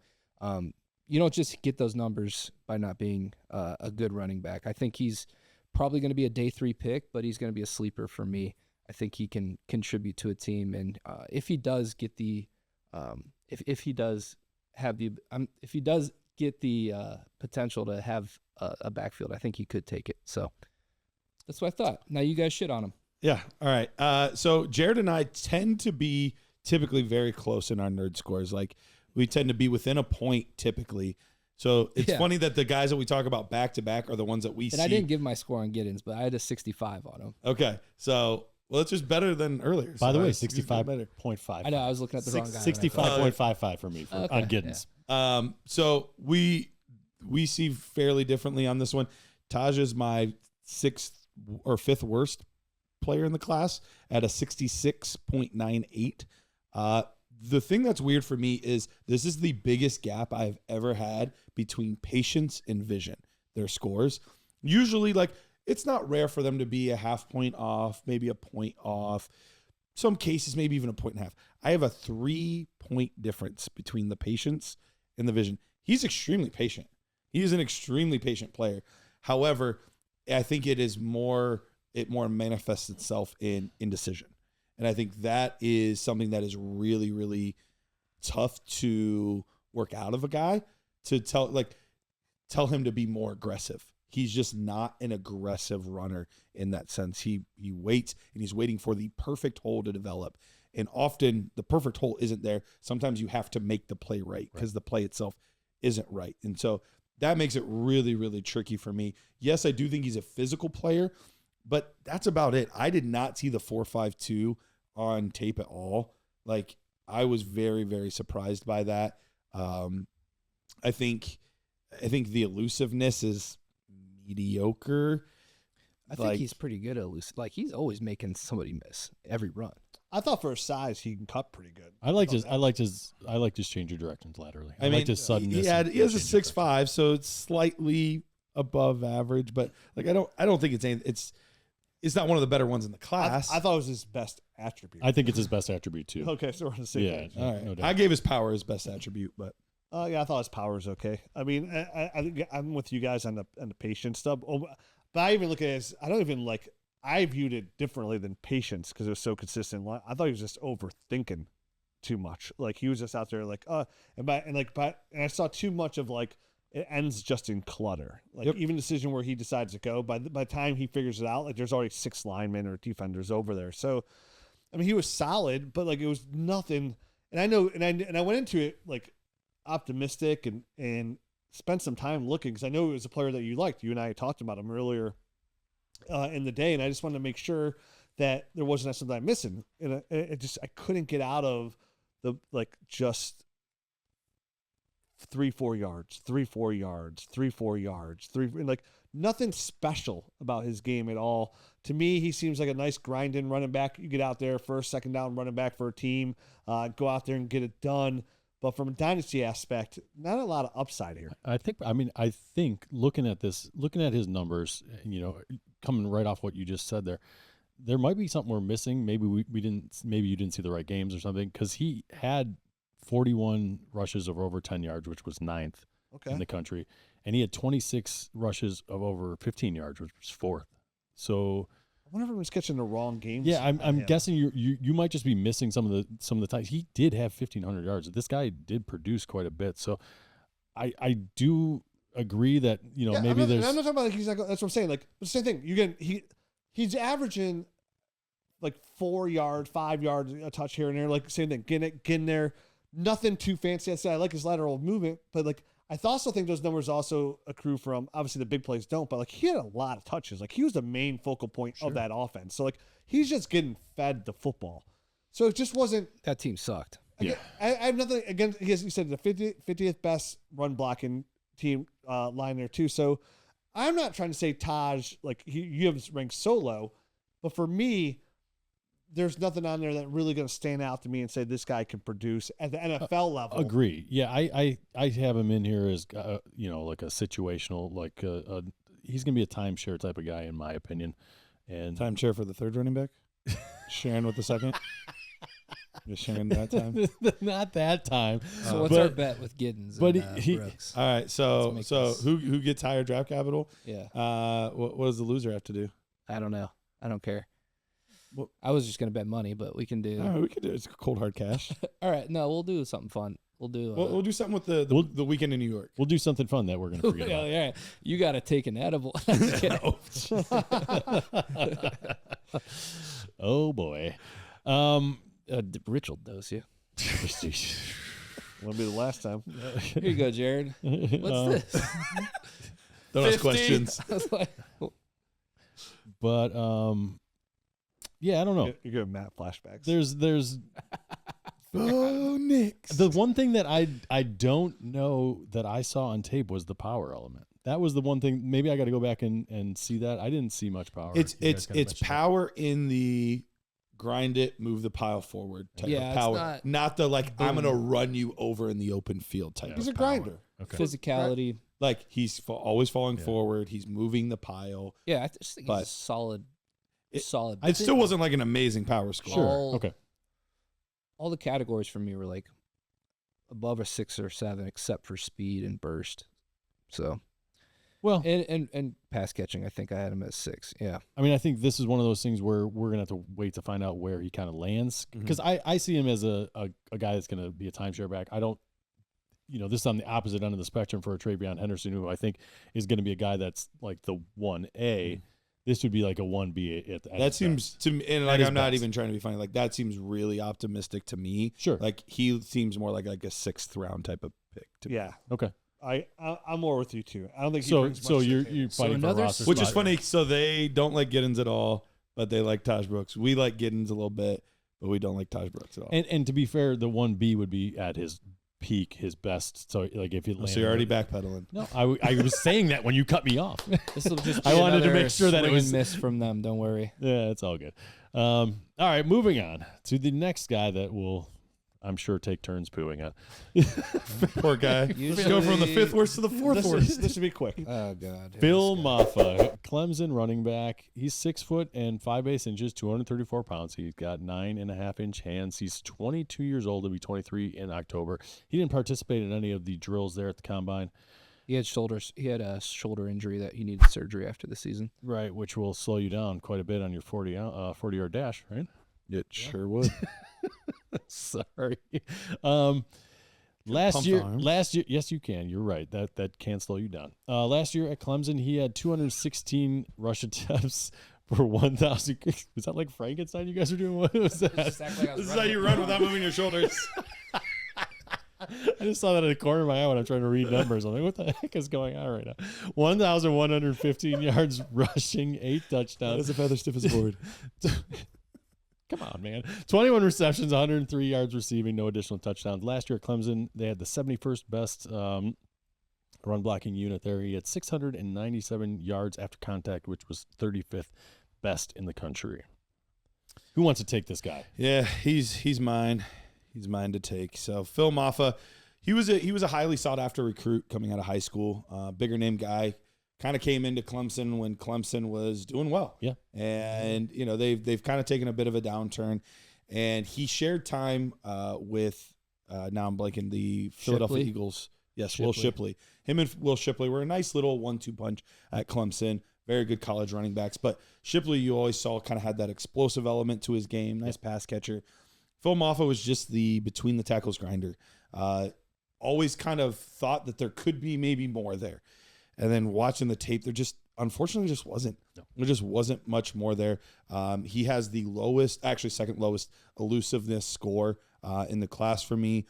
D: you don't just get those numbers by not being a good running back. I think he's probably going to be a day 3 pick, but he's going to be a sleeper for me. I think he can contribute to a team, and if he does get the if he does get the potential to have a backfield, I think he could take it. So that's what I thought. Now you guys shit on him.
E: Yeah. All right. So Jared and I tend to be typically very close in our nerd scores. Like, we tend to be within a point typically. So it's funny that the guys that we talk about back to back are the ones that we see.
D: And I didn't give my score on Giddens, but I had a 65 on him.
E: Okay. So, well, it's just better than earlier.
C: By the way, 65.5.
D: I know, I was looking at the wrong guy.
C: 65.55 for me on Giddens.
E: Yeah. So we see fairly differently on this one. Tajh is my 6th or 5th worst player in the class at a 66.98. The thing that's weird for me is this is the biggest gap I've ever had between patience and vision, their scores. Usually, like, it's not rare for them to be a half point off, maybe a point off. Some cases, maybe even a point and a half. I have a 3-point difference between the patience and the vision. He's extremely patient. He is an extremely patient player. However, I think it more manifests itself in indecision. And I think that is something that is really, really tough to work out of a guy, to tell him to be more aggressive. He's just not an aggressive runner in that sense. He waits, and he's waiting for the perfect hole to develop. And often the perfect hole isn't there. Sometimes you have to make the play right because the play itself isn't right. And so that makes it really, really tricky for me. Yes, I do think he's a physical player, but that's about it. I did not see the 4.52 on tape at all. Like, I was very, very surprised by that. I think the elusiveness is mediocre.
D: I think he's pretty good at elusive. Like, he's always making somebody miss every run.
B: I thought for his size, he can cut pretty good.
C: I liked his change of directions laterally. I liked his suddenness.
E: He has a 6.5, so it's slightly above average, but like I don't think it's not one of the better ones in the class.
B: I thought it was his best attribute.
C: I think it's his best attribute too.
B: Okay, so we're on the same page.
E: All right.
C: No doubt.
E: I gave his power his best attribute, but
B: yeah, I thought his power was okay. I mean, I think I'm with you guys on the patience stuff. But I even look at it as, I viewed it differently than patience because it was so consistent. I thought he was just overthinking too much. Like, he was just out there like, and I saw too much of like, it ends just in clutter. Like, even decision where he decides to go, by the time he figures it out, like, there's already 6 linemen or defenders over there. So, I mean, he was solid, but like, it was nothing. And I know, and I went into it like optimistic and spent some time looking because I know it was a player that you liked. You and I talked about him earlier in the day, and I just wanted to make sure that there wasn't something I'm missing. And I couldn't get out of the just 3-4 yards, 3-4 yards, 3-4 yards, like nothing special about his game at all. To me, he seems like a nice grinding running back. You get out there first, second down running back for a team, go out there and get it done. But from a dynasty aspect, not a lot of upside here.
C: I think looking at his numbers, coming right off what you just said there might be something we're missing. Maybe maybe you didn't see the right games or something, because he had 41 rushes of over 10 yards, which was 9th in the country. And he had 26 rushes of over 15 yards, which was 4th. So
B: I wonder if I was catching the wrong games.
C: Yeah, I'm guessing you might just be missing some of the times. He did have 1,500 yards. This guy did produce quite a bit. So I do agree that maybe there's.
B: I'm not talking about that's what I'm saying. Like the same thing. He's averaging like 4 yards, 5 yards a touch here and there. Like same thing. Getting there. Nothing too fancy. I said I like his lateral movement, but like I also think those numbers also accrue from, obviously the big plays don't, but like he had a lot of touches. Like he was the main focal point of that offense. So like he's just getting fed the football. So it just wasn't.
D: That team sucked.
B: Again, I have nothing against. You said the 50th best run blocking team line there too. So I'm not trying to say Tajh like you have ranked so low, but for me, there's nothing on there that really going to stand out to me and say this guy can produce at the NFL level.
C: Agree. Yeah, I have him in here as like a situational, like he's going to be a timeshare type of guy in my opinion. And
E: Timeshare for the third running back, Sharon with the second. Just sharing that time.
C: Not that time.
D: So what's our bet with Giddens?
C: But
D: and, Brooks?
E: All right. So who gets higher draft capital?
D: Yeah.
E: What does the loser have to do?
D: I don't know. I don't care.
E: Well,
D: I was just gonna bet money, but we can do.
E: All right, we can do it. It's cold hard cash.
D: All right. No, we'll do something fun. We'll do.
E: We'll do something with the weekend in New York.
C: We'll do something fun that we're gonna forget about.
D: Yeah. You got to take an edible.
C: Oh boy.
D: Rich will dose you.
B: Won't be the last time.
D: Here you go, Jared. What's this?
E: Don't ask questions.
C: But yeah, I don't know.
B: You're giving Matt flashbacks.
C: There's
E: oh, Nick.
C: The one thing that I don't know that I saw on tape was the power element. That was the one thing. Maybe I got to go back and see that. I didn't see much power.
E: It's power in the grind it, move the pile forward type of power. Not the like I'm gonna run you over in the open field type.
B: He's
E: of
B: a
E: power.
B: grinder.
C: Okay.
D: Physicality.
E: Like he's always falling forward. He's moving the pile.
D: Yeah, I just think he's a solid. Solid.
E: It still wasn't like an amazing power score.
C: Sure. Okay.
D: All the categories for me were like above a 6 or 7, except for speed and burst. So,
C: well,
D: and pass catching, I think I had him at 6. Yeah.
C: I mean, I think this is one of those things where we're gonna have to wait to find out where he kind of lands, because I see him as a guy that's gonna be a timeshare back. I don't. This is on the opposite end of the spectrum for a Travion Henderson, who I think is going to be a guy that's like the 1A. This would be like a 1B.
E: That seems to me, and like I'm not even trying to be funny. Like that seems really optimistic to me.
C: Sure.
E: Like he seems more like a 6th round type of pick. To me.
B: Yeah.
C: Okay.
B: I'm more with you too. I don't think
C: so. So you're fighting for a roster
E: which
C: spot.
E: is funny. So they don't like Giddens at all, but they like Tahj Brooks. We like Giddens a little bit, but we don't like Tahj Brooks at all.
C: And to be fair, the 1B would be at his peak, his best. So like if you
E: so you're already backpedaling.
C: No, I was saying that when you cut me off.
D: This will just.
C: I wanted to make sure that it was
D: miss from them. Don't worry.
C: Yeah, it's all good. All right, moving on to the next guy that will, I'm sure, take turns pooing at.
E: Poor guy. Usually, go from the 5th worst to the 4th worst.
B: This would be quick.
D: Oh God.
C: Phil Mafah, Clemson running back. He's 6 foot and 5/8 inches, 234 pounds. He's got 9.5-inch hands. He's 22 years old. He'll be 23 in October. He didn't participate in any of the drills there at the combine.
D: He had a shoulder injury that he needed surgery after the season.
C: Right, which will slow you down quite a bit on your 40-yard dash, right?
E: It sure would.
C: Sorry. Last year, yes, you can. You're right. That can slow you down. Last year at Clemson, he had 216 rush attempts for 1,000. Was that like Frankenstein you guys are doing? What was that?
E: This is how you run without moving your shoulders.
C: I just saw that in the corner of my eye when I'm trying to read numbers. I'm like, what the heck is going on right now? 1,115 yards rushing, 8 touchdowns.
E: That is a feather stiff as a board.
C: Come on, man. 21 receptions, 103 yards receiving, no additional touchdowns. Last year at Clemson, they had the 71st best run blocking unit there. He had 697 yards after contact, which was 35th best in the country. Who wants to take this guy?
E: Yeah, he's mine. He's mine to take. So Phil Mafah, he was a highly sought after recruit coming out of high school. Bigger name guy. Kind of came into Clemson when Clemson was doing well.
C: Yeah.
E: And, they've kind of taken a bit of a downturn. And he shared time with, now I'm blanking, the Philadelphia
D: Shipley?
E: Eagles. Yes,
C: Shipley.
E: Will Shipley. Him and Will Shipley were a nice little 1-2 punch at Clemson. Very good college running backs. But Shipley, you always saw, kind of had that explosive element to his game. Nice pass catcher. Phil Mafah was just the between the tackles grinder. Always kind of thought that there could be maybe more there. And then watching the tape, there just unfortunately just wasn't.
C: No.
E: There just wasn't much more there. He has the lowest, actually second lowest elusiveness score in the class for me.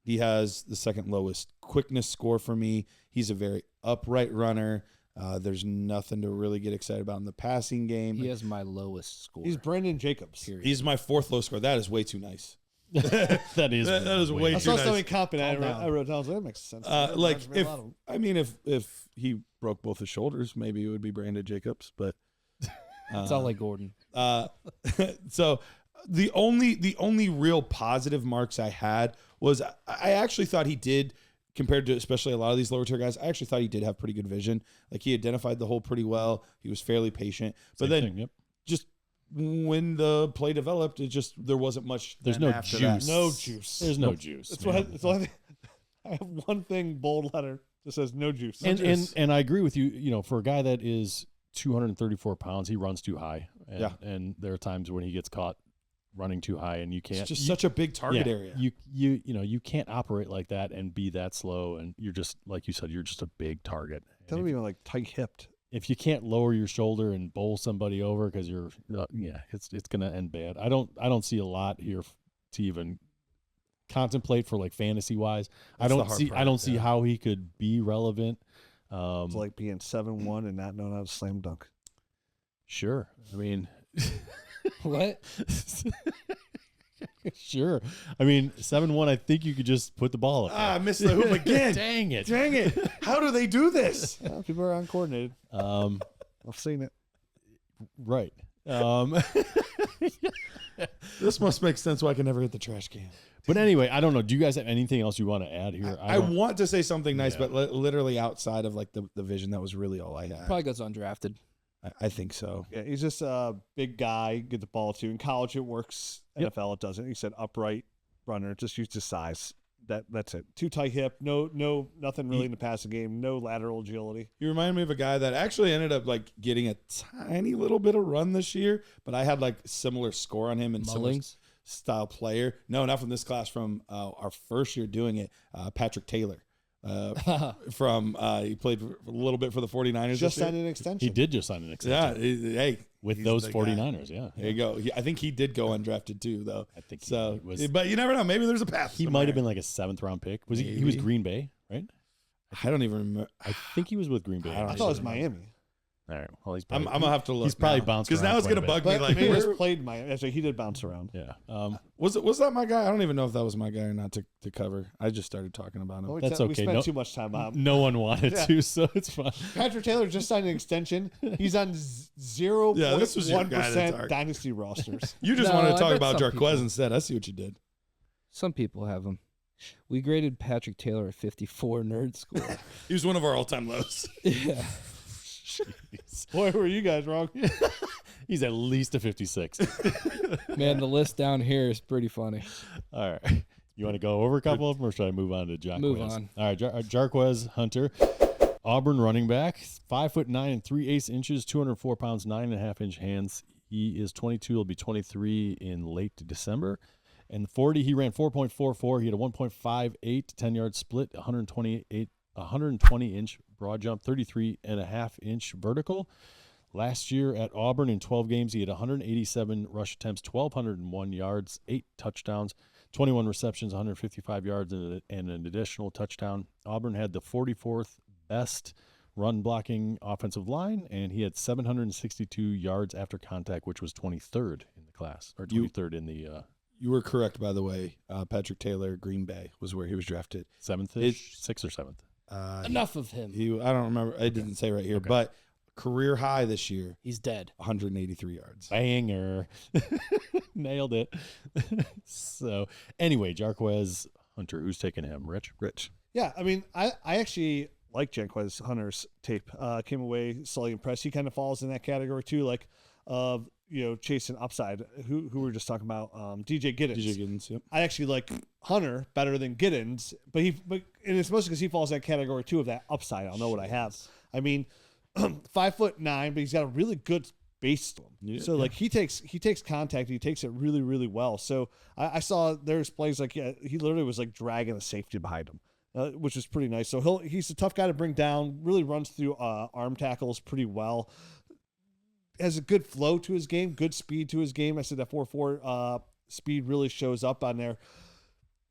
E: He has the second lowest quickness score for me. He's a very upright runner. There's nothing to really get excited about in the passing game.
D: He has my lowest score.
B: He's Brandon Jacobs.
D: Period.
E: He's my fourth low score. That is way too nice.
C: that is
E: way
B: I
E: too
B: saw
E: nice.
B: something competent.
D: Calm down.
B: I wrote down. I was like, that makes sense.
E: If he broke both his shoulders, maybe it would be Brandon Jacobs. But
D: It's all like Gordon.
E: so the only real positive marks I had was I actually thought he did, compared to especially a lot of these lower tier guys, I actually thought he did have pretty good vision. Like he identified the hole pretty well. He was fairly patient. But then just when the play developed, there wasn't much.
C: There's no
E: after
C: juice.
E: that.
B: No juice.
C: There's no juice.
B: That's
C: man.
B: what I have one thing, bold letter, that says no juice.
C: And I agree with you. For a guy that is 234 pounds, he runs too high. And,
E: Yeah.
C: And there are times when he gets caught running too high, and you can't.
E: It's just such a big target area.
C: You can't operate like that and be that slow, and you're just, like you said, you're just a big target.
B: Tell me, like tight hipped.
C: If you can't lower your shoulder and bowl somebody over because you're, it's gonna end bad. I don't see a lot here to even contemplate for like fantasy wise. I don't see how he could be relevant.
B: It's like being 7'1" and not knowing how to slam dunk.
C: Sure, I mean,
D: What?
C: sure. I mean, 7'1", I think you could just put the ball up.
E: I missed the hoop again.
C: Dang it!
E: Dang it! How do they do this?
B: Yeah, people are uncoordinated. I've seen it.
C: Right.
E: This must make sense why I can never hit the trash can.
C: But anyway, I don't know. Do you guys have anything else you want to add here?
E: I want to say something nice,
C: Yeah.
E: but literally outside of like the vision, that was really all I had.
D: Probably goes undrafted.
E: I think so.
B: Yeah, he's just a big guy, get the ball to. In college, it works.
C: Yep.
B: NFL, it doesn't. He said upright runner, just use his size. That's it. Too tight hip. No, nothing really in the passing game. No lateral agility.
E: You remind me of a guy that actually ended up like getting a tiny little bit of run this year, but I had like similar score on him and similar
D: Mullings?
E: style player. No, not from this class. From our first year doing it, Patrick Taylor. He played a little bit for the 49ers.
B: Just
E: this year.
B: signed an extension.
C: He did just sign an extension.
E: Yeah, hey,
C: with
E: he's
C: those
E: the guy.
C: 49ers. Yeah,
E: There you go. I think he did go undrafted too, though.
C: I think
E: so.
C: he was.
E: But you never know. Maybe there's a path.
C: He might have been like a 7th round pick. Was he? He was
E: Maybe.
C: Green Bay, right?
E: I don't even remember.
C: I think he was with Green Bay.
B: I thought it was Miami.
C: All right. Well, he's
E: I'm
C: probably,
E: gonna have to look.
C: He's probably bounced
E: because now
C: around
E: it's gonna
C: quite a
E: bug me.
B: But
E: Like,
B: maybe he
E: where-
B: just played Miami. Actually, he did bounce around.
C: Yeah.
E: was that my guy? I don't even know if that was my guy or not to cover. I just started talking about him.
B: Well,
C: That's
B: we
C: okay.
B: spent
C: No-
B: too much time on him.
C: No one wanted
B: Yeah.
C: to, so it's fine.
B: Patrick Taylor just signed an extension. He's on 0.1%
E: target.
B: dynasty rosters.
E: You just
D: No,
E: wanted to
D: I
E: talk
D: bet
E: about
D: some
E: Jarquez
D: people-
E: instead. I see what you did.
D: Some people have him. We graded Patrick Taylor a 54 nerd score.
E: He was one of our all-time lows.
D: Yeah.
B: Boy, were you guys wrong.
C: He's at least a 56.
D: Man, the list down here is pretty funny.
C: All right. You want to go over a couple of them, or should I move on to Jarquez?
D: Move on.
C: All right, Jarquez Hunter, Auburn running back, 5'9" and 3/8", 204 pounds, 9.5-inch hands. He is 22. He'll be 23 in late December. And the 40, he ran 4.44. He had a 1.58 10-yard split, 120-inch broad jump, 33.5-inch vertical. Last year at Auburn in 12 games, he had 187 rush attempts, 1,201 yards, 8 touchdowns, 21 receptions, 155 yards, and an additional touchdown. Auburn had the 44th best run blocking offensive line, and he had 762 yards after contact, which was 23rd in the class, or 23rd in the
E: You were correct, by the way. Patrick Taylor, Green Bay, was where he was drafted.
C: 7th-ish, 6th or 7th.
D: Enough of him.
E: I don't remember. I didn't say right here, but career high this year,
D: He's dead.
E: 183 yards.
C: Banger. Nailed it. So, anyway, Jarquez Hunter, who's taking him? Rich?
B: Yeah, I mean, I actually like Jarquez Hunter's tape. Came away slightly impressed. He kind of falls in that category too, like of chasing upside. Who we were just talking about? DJ Giddens.
E: Yep.
B: I actually like Hunter better than Giddens, but and it's mostly because he falls in that category too of that upside. I don't know what I have. I mean, 5'9", but he's got a really good base to him.
E: Yeah,
B: so like he takes contact, he takes it really, really well. So I saw there's plays like he literally was like dragging a safety behind him. Which is pretty nice. So he's a tough guy to bring down, really runs through arm tackles pretty well. Has a good flow to his game, good speed to his game. I said that 4.4 speed really shows up on there.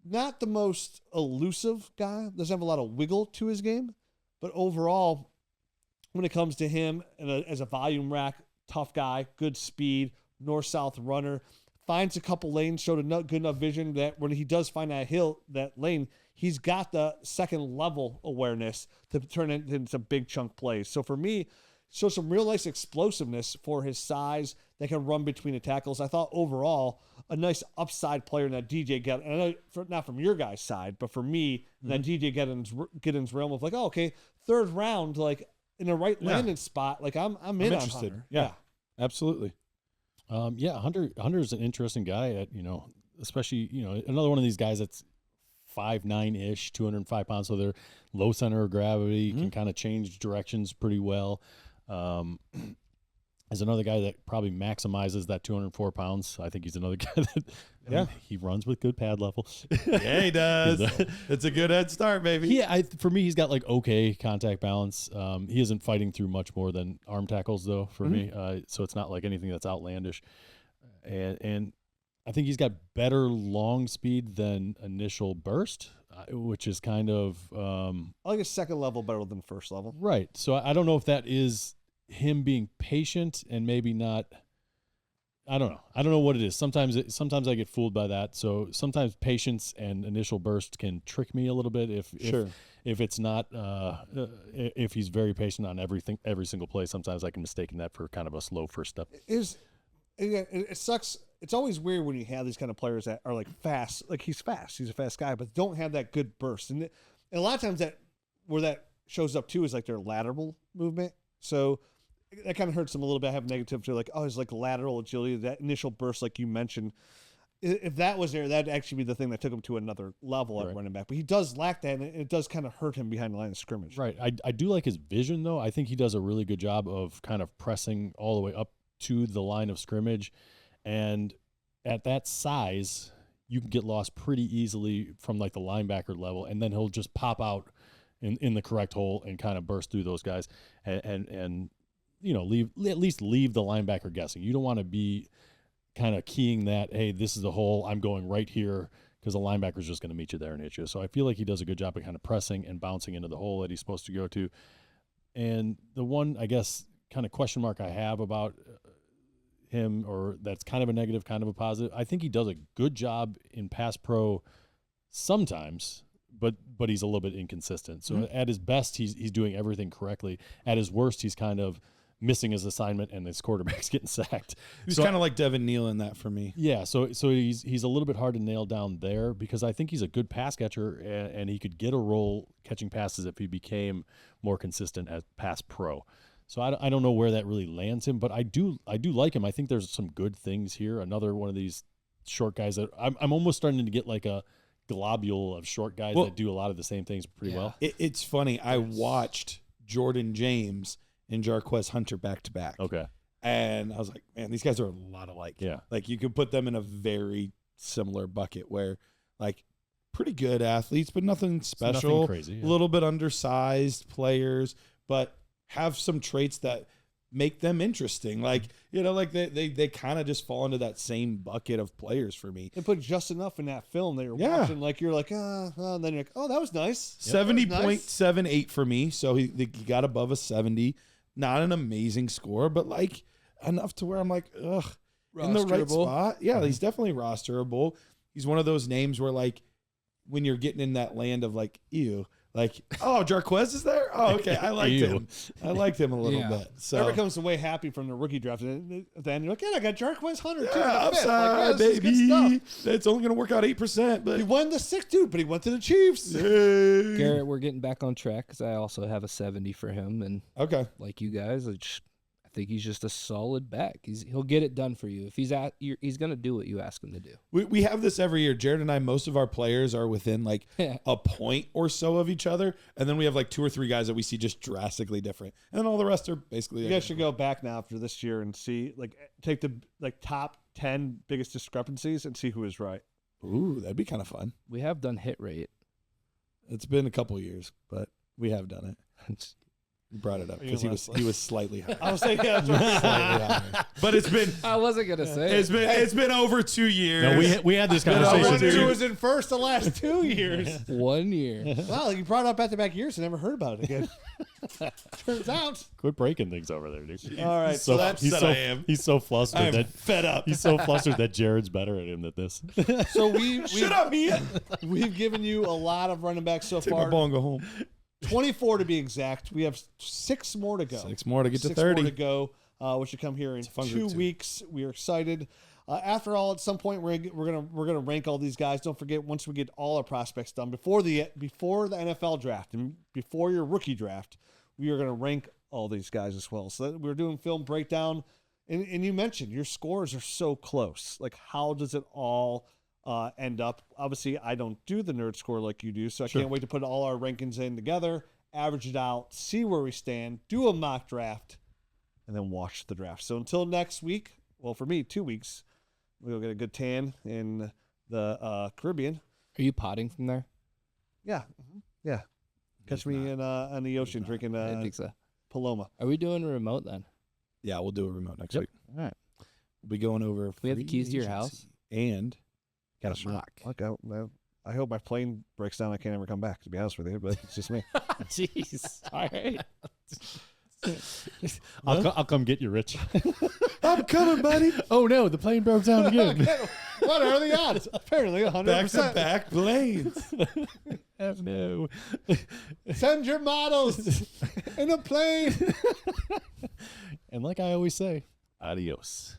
B: Not the most elusive guy. Doesn't have a lot of wiggle to his game. But overall, when it comes to him as a volume rack, tough guy, good speed, north-south runner, finds a couple lanes, showed a good enough vision that when he does find that lane, he's got the second level awareness to turn it into big chunk plays. So for me, shows some real nice explosiveness for his size that can run between the tackles. I thought overall a nice upside player in that DJ Giddens. And I know not from your guys' side, but for me, that DJ Giddens realm of like, oh, okay, 3rd round, like in the right landing spot, like I'm in on
E: interested.
B: Hunter.
E: Yeah, absolutely.
C: Hunter's an interesting guy especially, another one of these guys that's 5'9"-ish, 205 pounds. So they're low center of gravity, can kind of change directions pretty well. Is another guy that probably maximizes that 204 pounds. I think he's another guy that he runs with good pad level.
E: Yeah, he does. It's a good head start, baby.
C: For me, he's got like okay contact balance. He isn't fighting through much more than arm tackles though for me. So it's not like anything that's outlandish. And I think he's got better long speed than initial burst, which is kind of
B: I like a second level better than first level.
C: Right. So I don't know if that is him being patient and maybe not. I don't know. I don't know what it is. Sometimes I get fooled by that. So sometimes patience and initial burst can trick me a little bit if it's not if he's very patient on every single play. Sometimes I can mistake that for kind of a slow first step.
B: It sucks. It's always weird when you have these kind of players that are like fast. Like he's fast. He's a fast guy, but don't have that good burst. And a lot of times where that shows up too is like their lateral movement. So that kind of hurts him a little bit. I have negative to like, oh, his like lateral agility, that initial burst, like you mentioned. If that was there, that'd actually be the thing that took him to another level at running back. But he does lack that, and it does kind of hurt him behind the line of scrimmage.
C: Right. I do like his vision, though. I think he does a really good job of kind of pressing all the way up to the line of scrimmage. And at that size, you can get lost pretty easily from like the linebacker level, and then he'll just pop out in the correct hole and kind of burst through those guys and at least leave the linebacker guessing. You don't want to be kind of keying that, hey, this is the hole, I'm going right here, because the linebacker's just going to meet you there and hit you. So I feel like he does a good job of kind of pressing and bouncing into the hole that he's supposed to go to. And the one, I guess, kind of question mark I have about him, or that's kind of a negative, kind of a positive, I think he does a good job in pass pro sometimes, but he's a little bit inconsistent. So at his best, he's doing everything correctly. At his worst, he's kind of missing his assignment and his quarterback's getting sacked.
E: He's kind of like Devin Neal in that for me.
C: Yeah, so he's a little bit hard to nail down there, because I think he's a good pass catcher and he could get a role catching passes if he became more consistent at pass pro. So I don't know where that really lands him, but I do like him. I think there's some good things here. Another one of these short guys that I'm almost starting to get like a globule of short guys that do a lot of the same things pretty well.
E: It's funny. I watched Jordan James and Jarquez Hunter back to back.
C: Okay.
E: And I was like, man, these guys are a lot alike.
C: Yeah.
E: Like you could put them in a very similar bucket where like pretty good athletes, but nothing special.
C: Nothing crazy.
E: A little bit undersized players, but have some traits that make them interesting. Like, like they kind of just fall into that same bucket of players for me.
B: They put just enough in that film that you're watching. Like you're like, and then you're like, oh, that was nice.
E: 70.78 for me. So he got above a 70. Not an amazing score, but like enough to where I'm like, ugh. in the right
D: Rosterable.
E: spot. Yeah, he's definitely rosterable. He's one of those names where, like, when you're getting in that land of, like, ew, like, oh, Jarquez is there? Oh, okay. I liked
C: Ew.
E: him. I liked him a little
D: Yeah.
E: bit. So
B: Everyone comes away happy from the rookie draft, and then you're like, yeah, I got Jarquez Hunter too.
E: yeah,
B: in the fifth. Like, yeah,
E: upside,
B: this is good
E: baby.
B: stuff.
E: It's only going to work out 8%, but
B: He won the sixth, dude, but he went to the Chiefs.
E: Yay.
D: Garrett, we're getting back on track because I also have a 70 for him, and
E: Okay.
D: like you guys, I think he's just a solid back. He'll get it done for you. If he's gonna do what you ask him to do.
E: We have this every year. Jared and I, most of our players are within like a point or so of each other. And then we have like 2 or 3 guys that we see just drastically different. And then all the rest are basically.
B: You guys should go back now after this year and see, like, take the top 10 biggest discrepancies and see who is right.
E: Ooh, that'd be kind of fun.
D: We have done hit rate.
E: It's been a couple years, but we have done it. You brought it up because he was slightly higher.
B: I was saying, yeah, that's
E: Slightly
B: right.
E: higher. But it's been
D: I wasn't gonna say
E: it's been over 2 years.
C: No, we had this
E: been over
C: conversation.
E: two.
B: Who
C: too.
B: was in first the last 2 years.
D: 1 year.
B: Wow, you brought up back-to-back years and never heard about it again. Turns out.
C: Quit breaking things over there, dude.
B: All right,
C: So
B: so
C: he's
E: that
C: so
E: I am.
C: he's so flustered
E: I am
C: that
E: fed up.
C: he's so flustered that Jared's better at him than this.
B: so we've
E: Shut up, Mia.
B: we've given you a lot of running backs so
E: Take my
B: far.
E: ball and go home.
B: 24 to be exact. We have 6 more to go.
E: 6 more to get to
B: 6
E: 30.
B: more to go, which should come here in
E: fun
B: 2
E: group, too.
B: weeks. We are excited. After all, at some point we're gonna rank all these guys. Don't forget, once we get all our prospects done before the NFL draft and before your rookie draft, we are gonna rank all these guys as well. So we're doing film breakdown, and you mentioned your scores are so close. Like, how does it all end up? Obviously, I don't do the nerd score like you do, so I can't wait to put all our rankings in together, average it out, see where we stand, do a mock draft, and then watch the draft. So until next week, well, for me, 2 weeks, we'll get a good tan in the Caribbean.
D: Are you potting from there?
B: Yeah, yeah. Catch me in on the ocean drinking
D: I think so.
B: Paloma.
D: Are we doing a remote then?
E: Yeah, we'll do a remote next week.
D: All right.
E: We'll be going over.
D: We have the
E: free
D: keys to your
E: agency
D: house?
E: and got a mock.
B: Look, I hope my plane breaks down. I can't ever come back, to be honest with you, but it's just me.
D: Jeez. All right.
C: I'll come get you, Rich.
E: I'm coming, buddy.
C: Oh no, the plane broke down again.
B: What are the odds? Apparently 100%.
E: Back-to-back planes.
C: Oh, no.
B: Send your models in a plane.
C: And like I always say, adios.